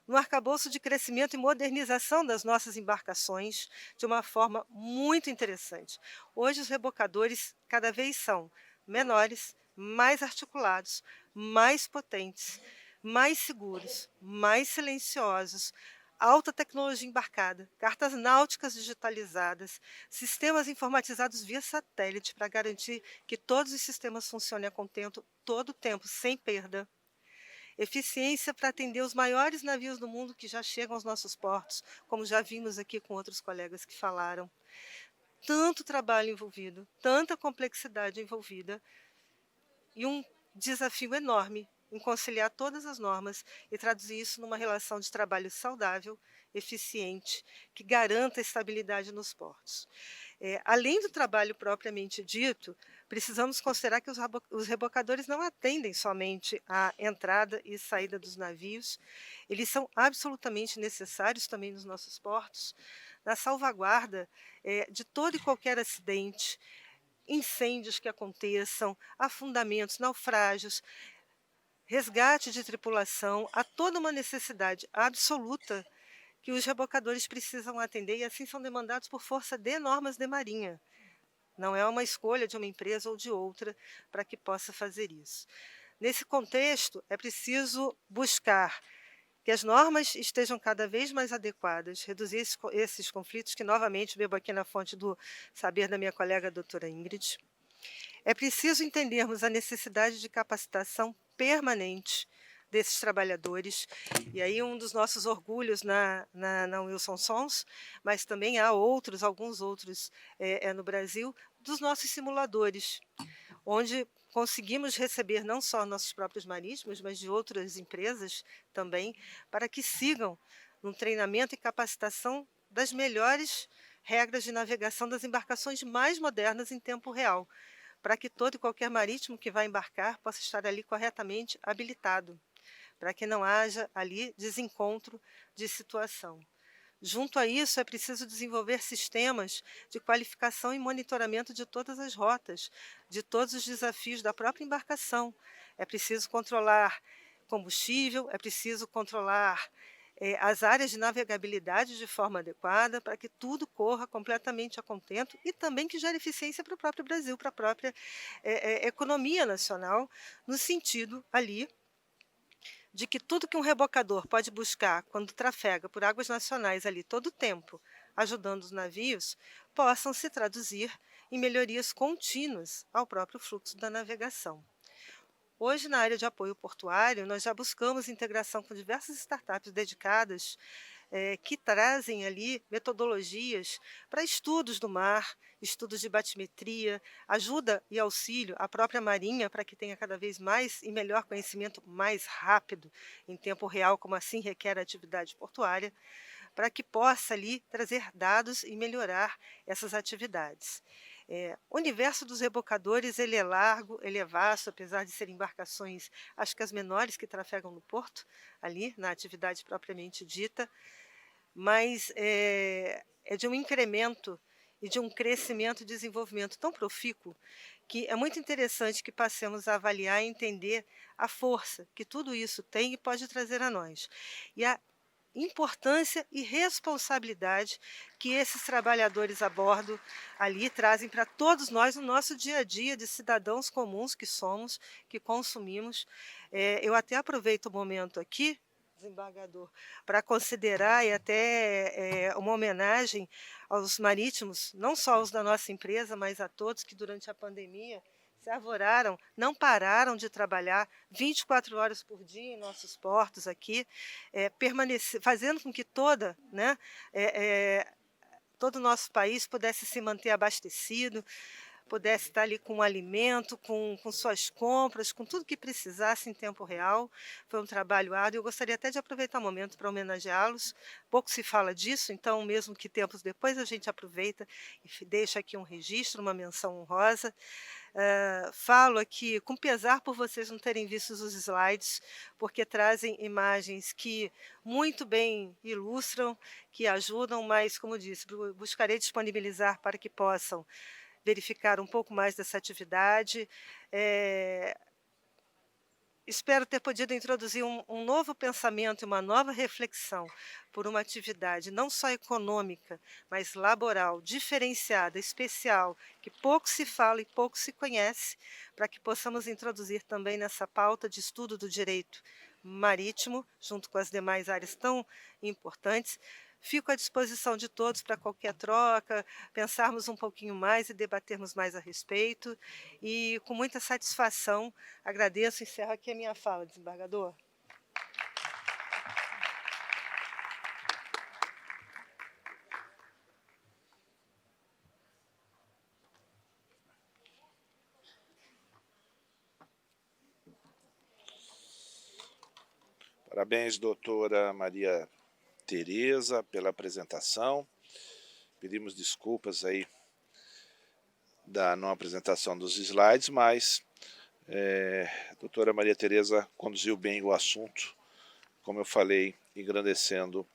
no arcabouço de crescimento e modernização das nossas embarcações de uma forma muito interessante. Hoje os rebocadores cada vez são menores, mais articulados, mais potentes, mais seguros, mais silenciosos, alta tecnologia embarcada, cartas náuticas digitalizadas, sistemas informatizados via satélite para garantir que todos os sistemas funcionem a contento todo o tempo, sem perda. Eficiência para atender os maiores navios do mundo que já chegam aos nossos portos, como já vimos aqui com outros colegas que falaram. Tanto trabalho envolvido, tanta complexidade envolvida e um desafio enorme em conciliar todas as normas e traduzir isso numa relação de trabalho saudável, eficiente, que garanta a estabilidade nos portos. Além do trabalho propriamente dito, precisamos considerar que os rebocadores não atendem somente à entrada e saída dos navios, eles são absolutamente necessários também nos nossos portos, na salvaguarda de todo e qualquer acidente, incêndios que aconteçam, afundamentos, naufrágios, resgate de tripulação, há toda uma necessidade absoluta que os rebocadores precisam atender e assim são demandados por força de normas de marinha. Não é uma escolha de uma empresa ou de outra para que possa fazer isso. Nesse contexto, é preciso buscar que as normas estejam cada vez mais adequadas, reduzir esses conflitos, que novamente bebo aqui na fonte do saber da minha colega doutora Ingrid. É preciso entendermos a necessidade de capacitação permanente desses trabalhadores, e aí um dos nossos orgulhos na Wilson Sons, mas também há alguns outros no Brasil, dos nossos simuladores, onde conseguimos receber não só nossos próprios marítimos, mas de outras empresas também, para que sigam no treinamento e capacitação das melhores regras de navegação das embarcações mais modernas em tempo real, para que todo e qualquer marítimo que vai embarcar possa estar ali corretamente habilitado, para que não haja ali desencontro de situação. Junto a isso, é preciso desenvolver sistemas de qualificação e monitoramento de todas as rotas, de todos os desafios da própria embarcação. É preciso controlar combustível, é preciso controlar as áreas de navegabilidade de forma adequada, para que tudo corra completamente a contento e também que gere eficiência para o próprio Brasil, para a própria economia nacional, no sentido ali de que tudo que um rebocador pode buscar quando trafega por águas nacionais ali todo o tempo, ajudando os navios, possam se traduzir em melhorias contínuas ao próprio fluxo da navegação. Hoje, na área de apoio portuário, nós já buscamos integração com diversas startups dedicadas que trazem ali metodologias para estudos do mar, estudos de batimetria, ajuda e auxílio à própria Marinha para que tenha cada vez mais e melhor conhecimento mais rápido, em tempo real, como assim requer a atividade portuária, para que possa ali trazer dados e melhorar essas atividades. O universo dos rebocadores ele é largo, ele é vasto, apesar de serem embarcações, acho que as menores que trafegam no porto, ali na atividade propriamente dita, mas é de um incremento e de um crescimento e desenvolvimento tão profícuo que é muito interessante que passemos a avaliar e entender a força que tudo isso tem e pode trazer a nós. E a importância e responsabilidade que esses trabalhadores a bordo ali trazem para todos nós no nosso dia a dia de cidadãos comuns que somos, que consumimos. Eu até aproveito o momento aqui, desembargador, para considerar e até uma homenagem aos marítimos, não só os da nossa empresa, mas a todos que durante a pandemia se arvoraram, não pararam de trabalhar 24 horas por dia em nossos portos aqui, fazendo com que todo o nosso país pudesse se manter abastecido, pudesse estar ali com alimento, com suas compras, com tudo que precisasse em tempo real. Foi um trabalho árduo. Eu gostaria até de aproveitar o momento para homenageá-los. Pouco se fala disso, então, mesmo que tempos depois, a gente aproveita e deixa aqui um registro, uma menção honrosa. Falo aqui com pesar por vocês não terem visto os slides, porque trazem imagens que muito bem ilustram, que ajudam, mas, como disse, buscarei disponibilizar para que possam verificar um pouco mais dessa atividade. Espero ter podido introduzir um novo pensamento e uma nova reflexão por uma atividade não só econômica, mas laboral, diferenciada, especial, que pouco se fala e pouco se conhece, para que possamos introduzir também nessa pauta de estudo do direito marítimo, junto com as demais áreas tão importantes. Fico à disposição de todos para qualquer troca, pensarmos um pouquinho mais e debatermos mais a respeito. E com muita satisfação agradeço e encerro aqui a minha fala, desembargador. Parabéns, doutora Maria Tereza, pela apresentação. Pedimos desculpas aí da não apresentação dos slides, mas a doutora Maria Tereza conduziu bem o assunto, como eu falei, engrandecendo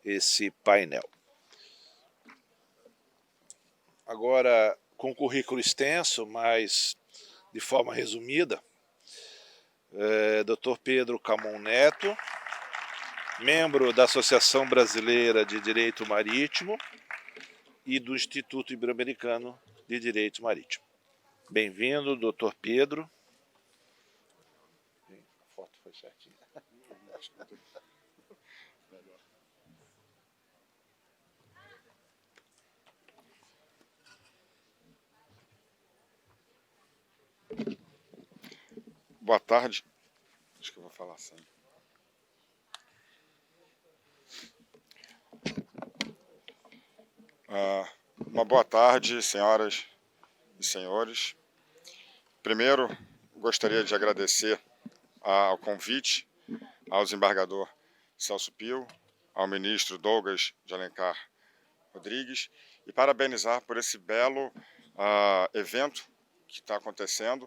esse painel. Agora, com currículo extenso, mas de forma resumida, Dr. Pedro Camon Neto, membro da Associação Brasileira de Direito Marítimo e do Instituto Ibero-Americano de Direito Marítimo. Bem-vindo, Dr. Pedro. A foto foi certinha. Boa tarde. Acho que eu vou falar assim. Uma boa tarde, senhoras e senhores. Primeiro, gostaria de agradecer ao convite ao desembargador Celso Pio, ao ministro Douglas de Alencar Rodrigues e parabenizar por esse belo evento que está acontecendo,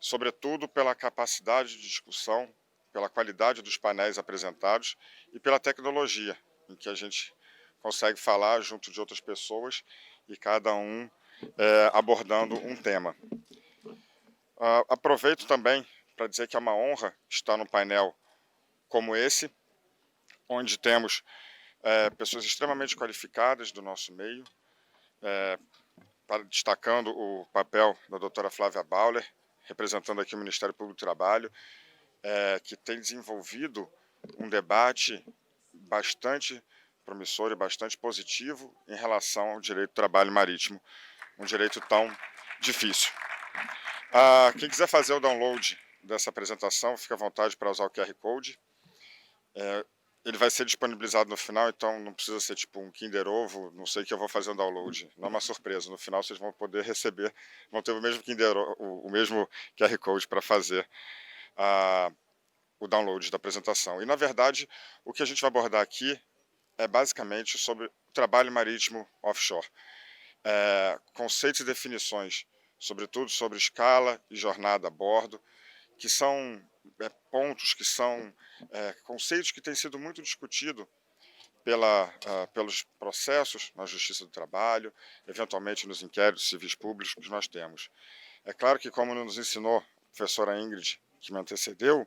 sobretudo pela capacidade de discussão, pela qualidade dos painéis apresentados e pela tecnologia, em que a gente consegue falar junto de outras pessoas e cada um abordando um tema. Aproveito também para dizer que é uma honra estar num painel como esse, onde temos pessoas extremamente qualificadas do nosso meio, destacando o papel da doutora Flávia Bauler, representando aqui o Ministério Público do Trabalho, que tem desenvolvido um debate bastante promissor e bastante positivo em relação ao direito do trabalho marítimo, um direito tão difícil. Quem quiser fazer o download dessa apresentação, fica à vontade para usar o QR Code. Ele vai ser disponibilizado no final, então não precisa ser tipo um Kinder Ovo, não sei que eu vou fazer um download. Não é uma surpresa, no final vocês vão poder receber, vão ter o mesmo o mesmo QR Code para fazer o download da apresentação. E na verdade, o que a gente vai abordar aqui é basicamente sobre o trabalho marítimo offshore. Conceitos e definições, sobretudo sobre escala e jornada a bordo, que são pontos, que são conceitos que têm sido muito discutidos pelos processos na Justiça do Trabalho, eventualmente nos inquéritos civis públicos que nós temos. É claro que, como nos ensinou a professora Ingrid, que me antecedeu,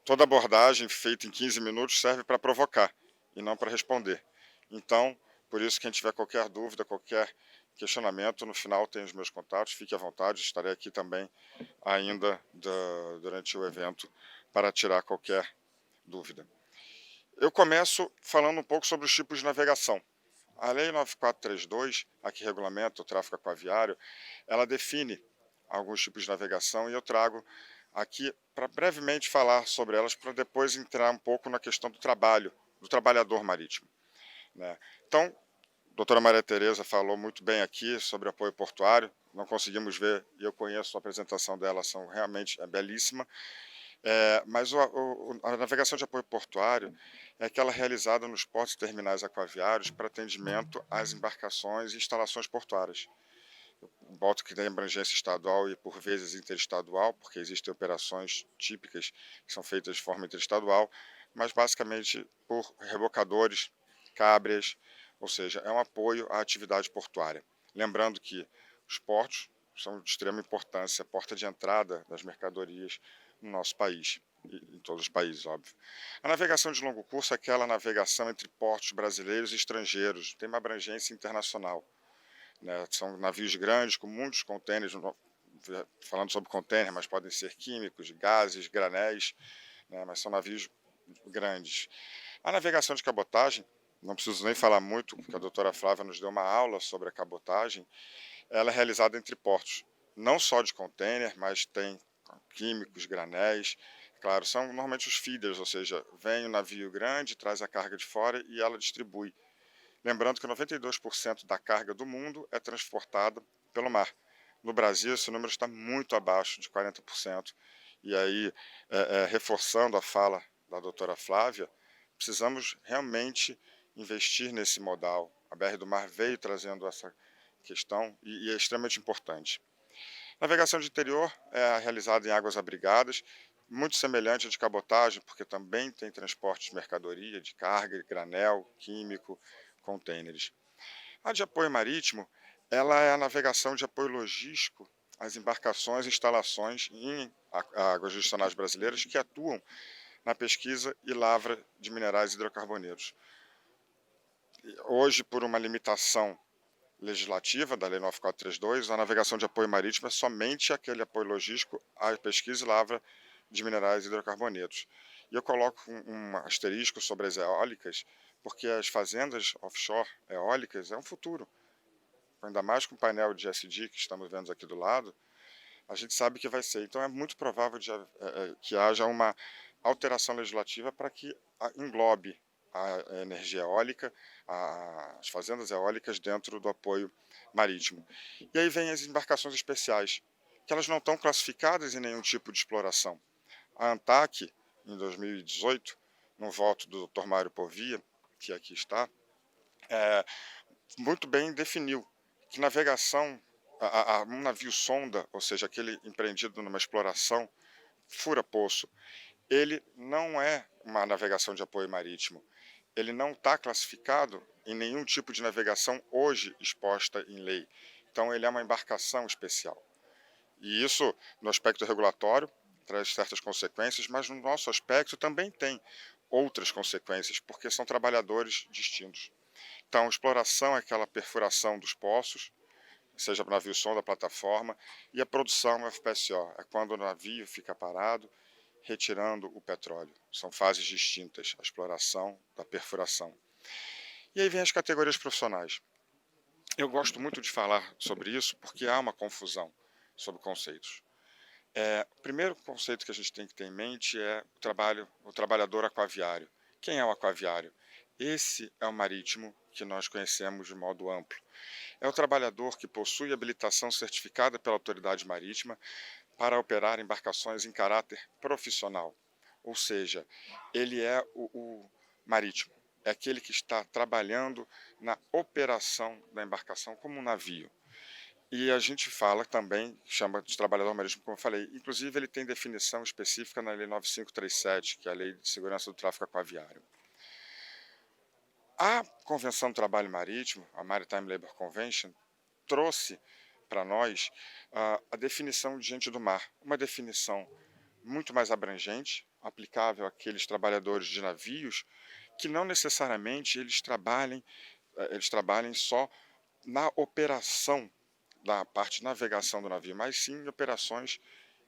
toda abordagem feita em 15 minutos serve para provocar e não para responder. Então, por isso, quem tiver qualquer dúvida, qualquer questionamento, no final tem os meus contatos, fique à vontade, estarei aqui também ainda durante o evento para tirar qualquer dúvida. Eu começo falando um pouco sobre os tipos de navegação. A Lei 9432, a que regulamenta o tráfego aquaviário, ela define alguns tipos de navegação e eu trago aqui para brevemente falar sobre elas, para depois entrar um pouco na questão do trabalho, do trabalhador marítimo, né? Então, a doutora Maria Tereza falou muito bem aqui sobre apoio portuário, não conseguimos ver, e eu conheço a apresentação dela, realmente belíssima, mas a navegação de apoio portuário é aquela realizada nos portos e terminais aquaviários para atendimento às embarcações e instalações portuárias. Eu boto que tem abrangência estadual e por vezes interestadual, porque existem operações típicas que são feitas de forma interestadual, mas basicamente por rebocadores, cábrias, ou seja, é um apoio à atividade portuária. Lembrando que os portos são de extrema importância, a porta de entrada das mercadorias no nosso país, e em todos os países, óbvio. A navegação de longo curso é aquela navegação entre portos brasileiros e estrangeiros, tem uma abrangência internacional, né? São navios grandes com muitos contêineres, falando sobre contêineres, mas podem ser químicos, gases, granéis, né, mas são navios grandes. A navegação de cabotagem, não preciso nem falar muito, porque a doutora Flávia nos deu uma aula sobre a cabotagem, ela é realizada entre portos, não só de container, mas tem químicos, granéis, claro, são normalmente os feeders, ou seja, vem um navio grande, traz a carga de fora e ela distribui. Lembrando que 92% da carga do mundo é transportada pelo mar. No Brasil, esse número está muito abaixo de 40%. E aí, reforçando a fala da doutora Flávia, precisamos realmente investir nesse modal. A BR do Mar veio trazendo essa questão e é extremamente importante. Navegação de interior é realizada em águas abrigadas, muito semelhante à de cabotagem, porque também tem transporte de mercadoria, de carga, granel, químico, contêineres. A de apoio marítimo, ela é a navegação de apoio logístico às embarcações e instalações em águas jurisdicionais brasileiras que atuam na pesquisa e lavra de minerais hidrocarbonetos. Hoje, por uma limitação legislativa da Lei 9432, a navegação de apoio marítimo é somente aquele apoio logístico à pesquisa e lavra de minerais hidrocarbonetos. E eu coloco um asterisco sobre as eólicas, porque as fazendas offshore eólicas é um futuro. Ainda mais com o painel de SD que estamos vendo aqui do lado, a gente sabe que vai ser. Então é muito provável que haja uma alteração legislativa para que englobe a energia eólica, as fazendas eólicas dentro do apoio marítimo. E aí vem as embarcações especiais, que elas não estão classificadas em nenhum tipo de exploração. A ANTAQ, em 2018, no voto do Dr. Mário Povia, que aqui está, muito bem definiu que navegação, um navio sonda, ou seja, aquele empreendido numa exploração, fura-poço, ele não é uma navegação de apoio marítimo. Ele não está classificado em nenhum tipo de navegação hoje exposta em lei. Então, ele é uma embarcação especial. E isso, no aspecto regulatório, traz certas consequências, mas no nosso aspecto também tem outras consequências, porque são trabalhadores distintos. Então, exploração é aquela perfuração dos poços, seja para o navio sonda, plataforma, e a produção FPSO, é quando o navio fica parado, retirando o petróleo. São fases distintas, a exploração da perfuração. E aí vem as categorias profissionais. Eu gosto muito de falar sobre isso porque há uma confusão sobre conceitos. O primeiro conceito que a gente tem que ter em mente é o trabalhador aquaviário. Quem é o aquaviário? Esse é o marítimo que nós conhecemos de modo amplo. É o trabalhador que possui habilitação certificada pela autoridade marítima para operar embarcações em caráter profissional. Ou seja, ele é o marítimo, é aquele que está trabalhando na operação da embarcação como um navio. E a gente fala também, chama de trabalhador marítimo, como eu falei, inclusive ele tem definição específica na Lei 9537, que é a Lei de Segurança do Tráfico Aquaviário. A Convenção do Trabalho Marítimo, a Maritime Labour Convention, trouxe para nós a definição de gente do mar, uma definição muito mais abrangente, aplicável àqueles trabalhadores de navios que não necessariamente eles trabalhem só na operação da parte de navegação do navio, mas sim em operações,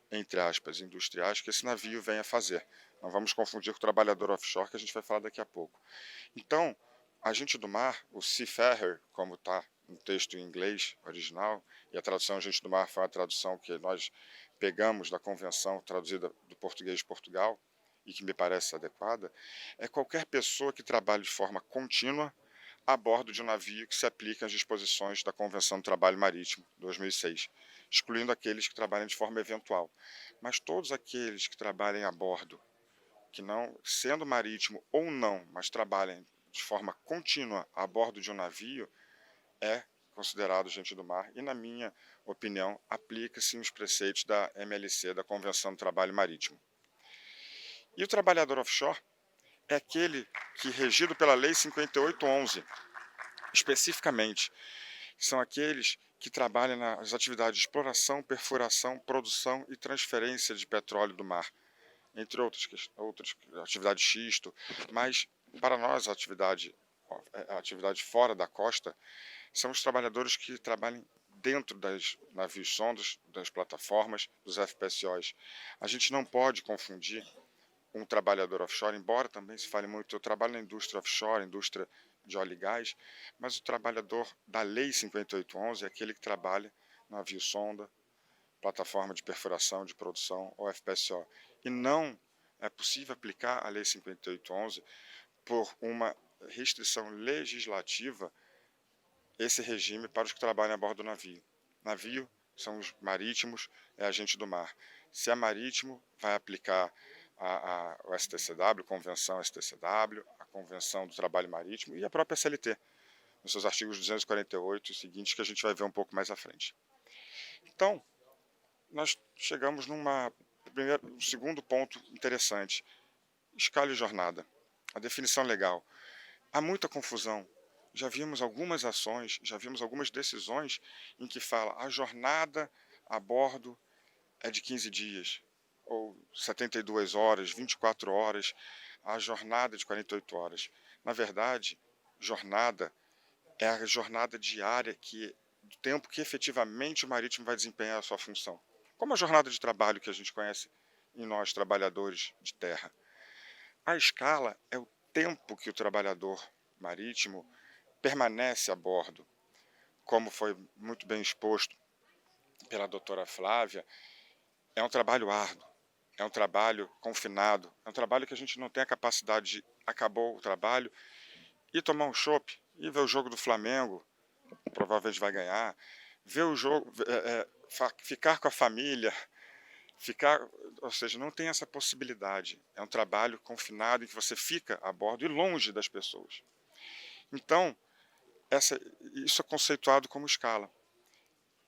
entre aspas, industriais que esse navio venha fazer. Não vamos confundir com o trabalhador offshore, que a gente vai falar daqui a pouco. Então, agente do mar, o seafarer, como está no texto em inglês original, e a tradução agente do mar foi uma tradução que nós pegamos da convenção traduzida do português de Portugal, e que me parece adequada, é qualquer pessoa que trabalhe de forma contínua a bordo de um navio que se aplica às disposições da Convenção do Trabalho Marítimo, 2006, excluindo aqueles que trabalham de forma eventual. Mas todos aqueles que trabalhem a bordo, que não, sendo marítimo ou não, mas trabalhem de forma contínua a bordo de um navio, é considerado gente do mar e, na minha opinião, aplica-se os preceitos da MLC, da Convenção do Trabalho Marítimo. E o trabalhador offshore é aquele que, regido pela Lei 5811, especificamente, são aqueles que trabalham nas atividades de exploração, perfuração, produção e transferência de petróleo do mar, entre outras atividades xisto, mas para nós a atividade fora da costa são os trabalhadores que trabalham dentro das navios sondas, das plataformas, dos FPSOs. A gente não pode confundir um trabalhador offshore, embora também se fale muito, eu trabalho na indústria offshore, indústria de óleo e gás, mas o trabalhador da Lei 5811 é aquele que trabalha no navio sonda, plataforma de perfuração, de produção, ou FPSO. E não é possível aplicar a Lei 5811 por uma restrição legislativa, esse regime para os que trabalham a bordo do navio. Navio são os marítimos, é agente do mar. Se é marítimo, vai aplicar o STCW, Convenção STCW, a Convenção do Trabalho Marítimo e a própria CLT, nos seus artigos 248 e seguintes, que a gente vai ver um pouco mais à frente. Então, nós chegamos num segundo ponto interessante. Escala e jornada. A definição legal. Há muita confusão. Já vimos algumas ações, já vimos algumas decisões em que fala a jornada a bordo é de 15 dias, ou 72 horas, 24 horas, a jornada de 48 horas. Na verdade, jornada é a jornada diária do tempo que efetivamente o marítimo vai desempenhar a sua função. Como a jornada de trabalho que a gente conhece em nós, trabalhadores de terra. A escala é o tempo que o trabalhador marítimo permanece a bordo. Como foi muito bem exposto pela doutora Flávia, é um trabalho árduo, é um trabalho confinado, é um trabalho que a gente não tem a capacidade de acabou o trabalho e tomar um chopp, e ver o jogo do Flamengo, provavelmente vai ganhar, ver o jogo, ficar com a família, ou seja, não tem essa possibilidade. É um trabalho confinado em que você fica a bordo e longe das pessoas. Então, isso é conceituado como escala.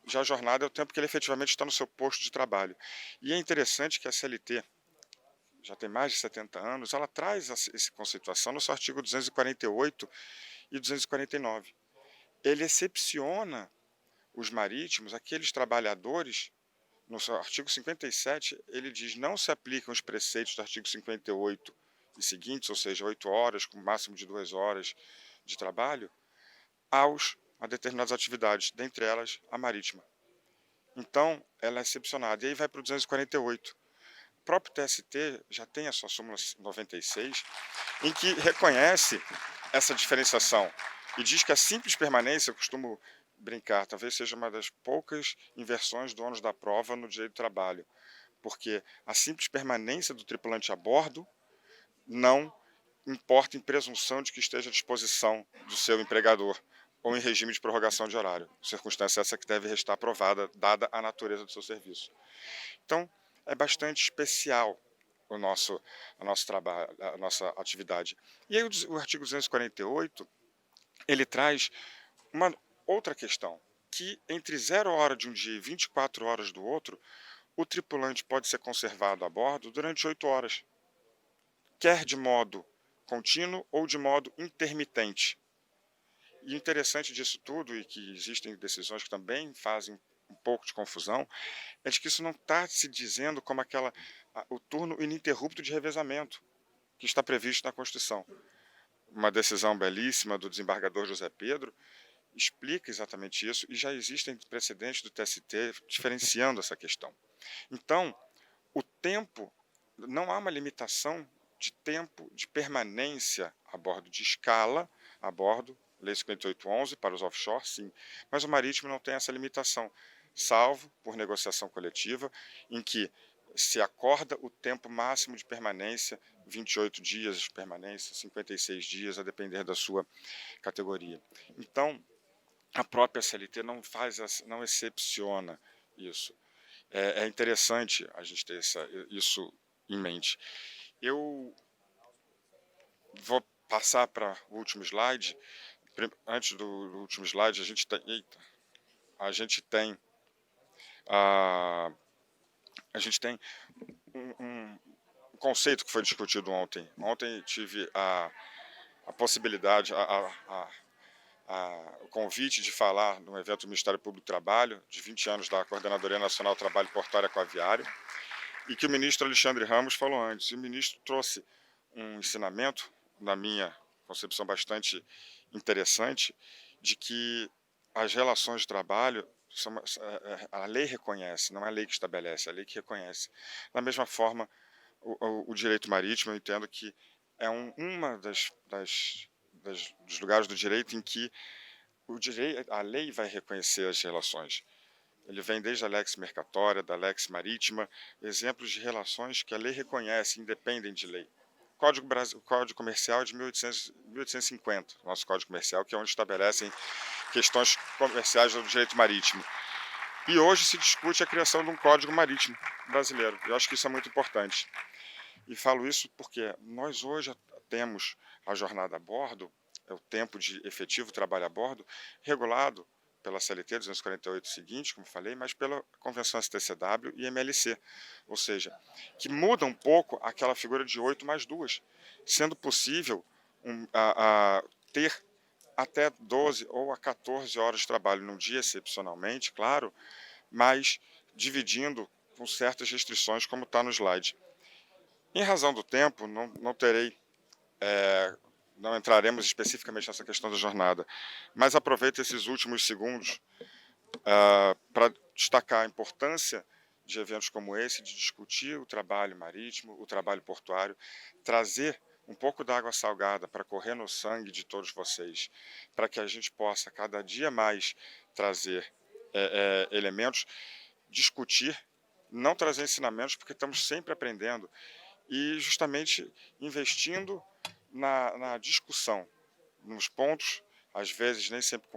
Já a jornada é o tempo que ele efetivamente está no seu posto de trabalho. E é interessante que a CLT, já tem mais de 70 anos, ela traz essa conceituação no seu artigo 248 e 249. Ele excepciona os marítimos, aqueles trabalhadores, no seu artigo 57, ele diz não se aplicam os preceitos do artigo 58 e seguintes, ou seja, 8 horas, com máximo de 2 horas de trabalho, a determinadas atividades, dentre elas a marítima. Então, ela é excepcionada. E aí vai para o 248. O próprio TST já tem a sua súmula 96, em que reconhece essa diferenciação e diz que a simples permanência, eu costumo brincar, talvez seja uma das poucas inversões do ônus da prova no direito do trabalho, porque a simples permanência do tripulante a bordo não importa em presunção de que esteja à disposição do seu empregador ou em regime de prorrogação de horário, circunstância essa que deve restar provada, dada a natureza do seu serviço. Então, é bastante especial o nosso trabalho, a nossa atividade. E aí o artigo 248, ele traz uma outra questão, que entre 0 hora de um dia e 24 horas do outro, o tripulante pode ser conservado a bordo durante 8 horas, quer de modo contínuo ou de modo intermitente. E o interessante disso tudo, e que existem decisões que também fazem um pouco de confusão, é de que isso não está se dizendo como o turno ininterrupto de revezamento, que está previsto na Constituição. Uma decisão belíssima do desembargador José Pedro explica exatamente isso, e já existem precedentes do TST diferenciando essa questão. Então, o tempo, não há uma limitação de tempo de permanência a bordo, de escala a bordo, Lei 5811 para os offshore, sim, mas o marítimo não tem essa limitação, salvo por negociação coletiva, em que se acorda o tempo máximo de permanência, 28 dias de permanência, 56 dias, a depender da sua categoria. Então, a própria CLT não excepciona isso. É interessante a gente ter isso em mente. Eu vou passar para o último slide. Antes do último slide, a gente tem um conceito que foi discutido ontem. Ontem tive a possibilidade, o convite de falar no evento do Ministério Público do Trabalho, de 20 anos da Coordenadoria Nacional do Trabalho Portuário e Aquaviário, e que o ministro Alexandre Ramos falou antes. E o ministro trouxe um ensinamento, na minha concepção bastante interessante, de que as relações de trabalho, a lei reconhece, não é a lei que estabelece, é a lei que reconhece. Da mesma forma, o direito marítimo, eu entendo que é uma dos lugares do direito em que a lei vai reconhecer as relações. Ele vem desde a lex mercatória, da lex marítima, exemplos de relações que a lei reconhece, independem de lei. O Código Comercial é de 1850, nosso Código Comercial, que é onde estabelecem questões comerciais do direito marítimo. E hoje se discute a criação de um Código Marítimo brasileiro. Eu acho que isso é muito importante. E falo isso porque nós hoje temos a jornada a bordo, o tempo de efetivo trabalho a bordo, regulado pela CLT 248 seguinte, como falei, mas pela Convenção STCW e MLC, ou seja, que muda um pouco aquela figura de 8 mais 2, sendo possível ter até 12 ou a 14 horas de trabalho num dia, excepcionalmente, claro, mas dividindo com certas restrições, como está no slide. Em razão do tempo, não entraremos especificamente nessa questão da jornada, mas aproveito esses últimos segundos para destacar a importância de eventos como esse, de discutir o trabalho marítimo, o trabalho portuário, trazer um pouco da água salgada para correr no sangue de todos vocês, para que a gente possa cada dia mais trazer elementos, discutir, não trazer ensinamentos, porque estamos sempre aprendendo, e justamente investindo na discussão, nos pontos, às vezes nem sempre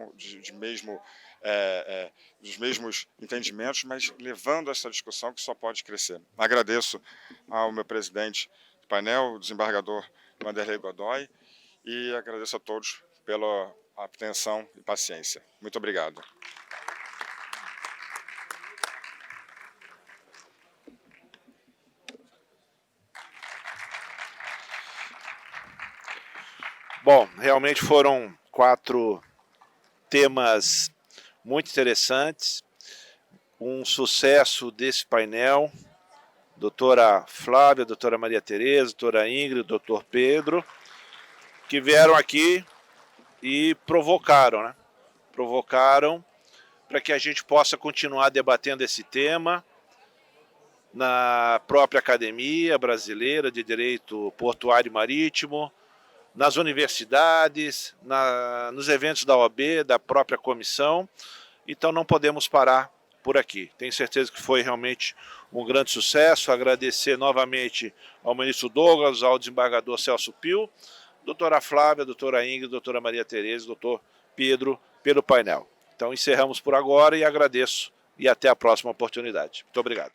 dos mesmos entendimentos, mas levando essa discussão que só pode crescer. Agradeço ao meu presidente do painel, o desembargador Wanderley Godoy, e agradeço a todos pela atenção e paciência. Muito obrigado. Bom, realmente foram 4 temas muito interessantes, um sucesso desse painel, doutora Flávia, doutora Maria Tereza, doutora Ingrid, doutor Pedro, que vieram aqui e provocaram, né? Provocaram para que a gente possa continuar debatendo esse tema na própria Academia Brasileira de Direito Portuário e Marítimo, nas universidades, nos eventos da OAB, da própria comissão. Então não podemos parar por aqui. Tenho certeza que foi realmente um grande sucesso. Agradecer novamente ao ministro Douglas, ao desembargador Celso Pio, doutora Flávia, doutora Ingrid, doutora Maria Tereza, doutor Pedro, pelo painel. Então encerramos por agora e agradeço e até a próxima oportunidade. Muito obrigado.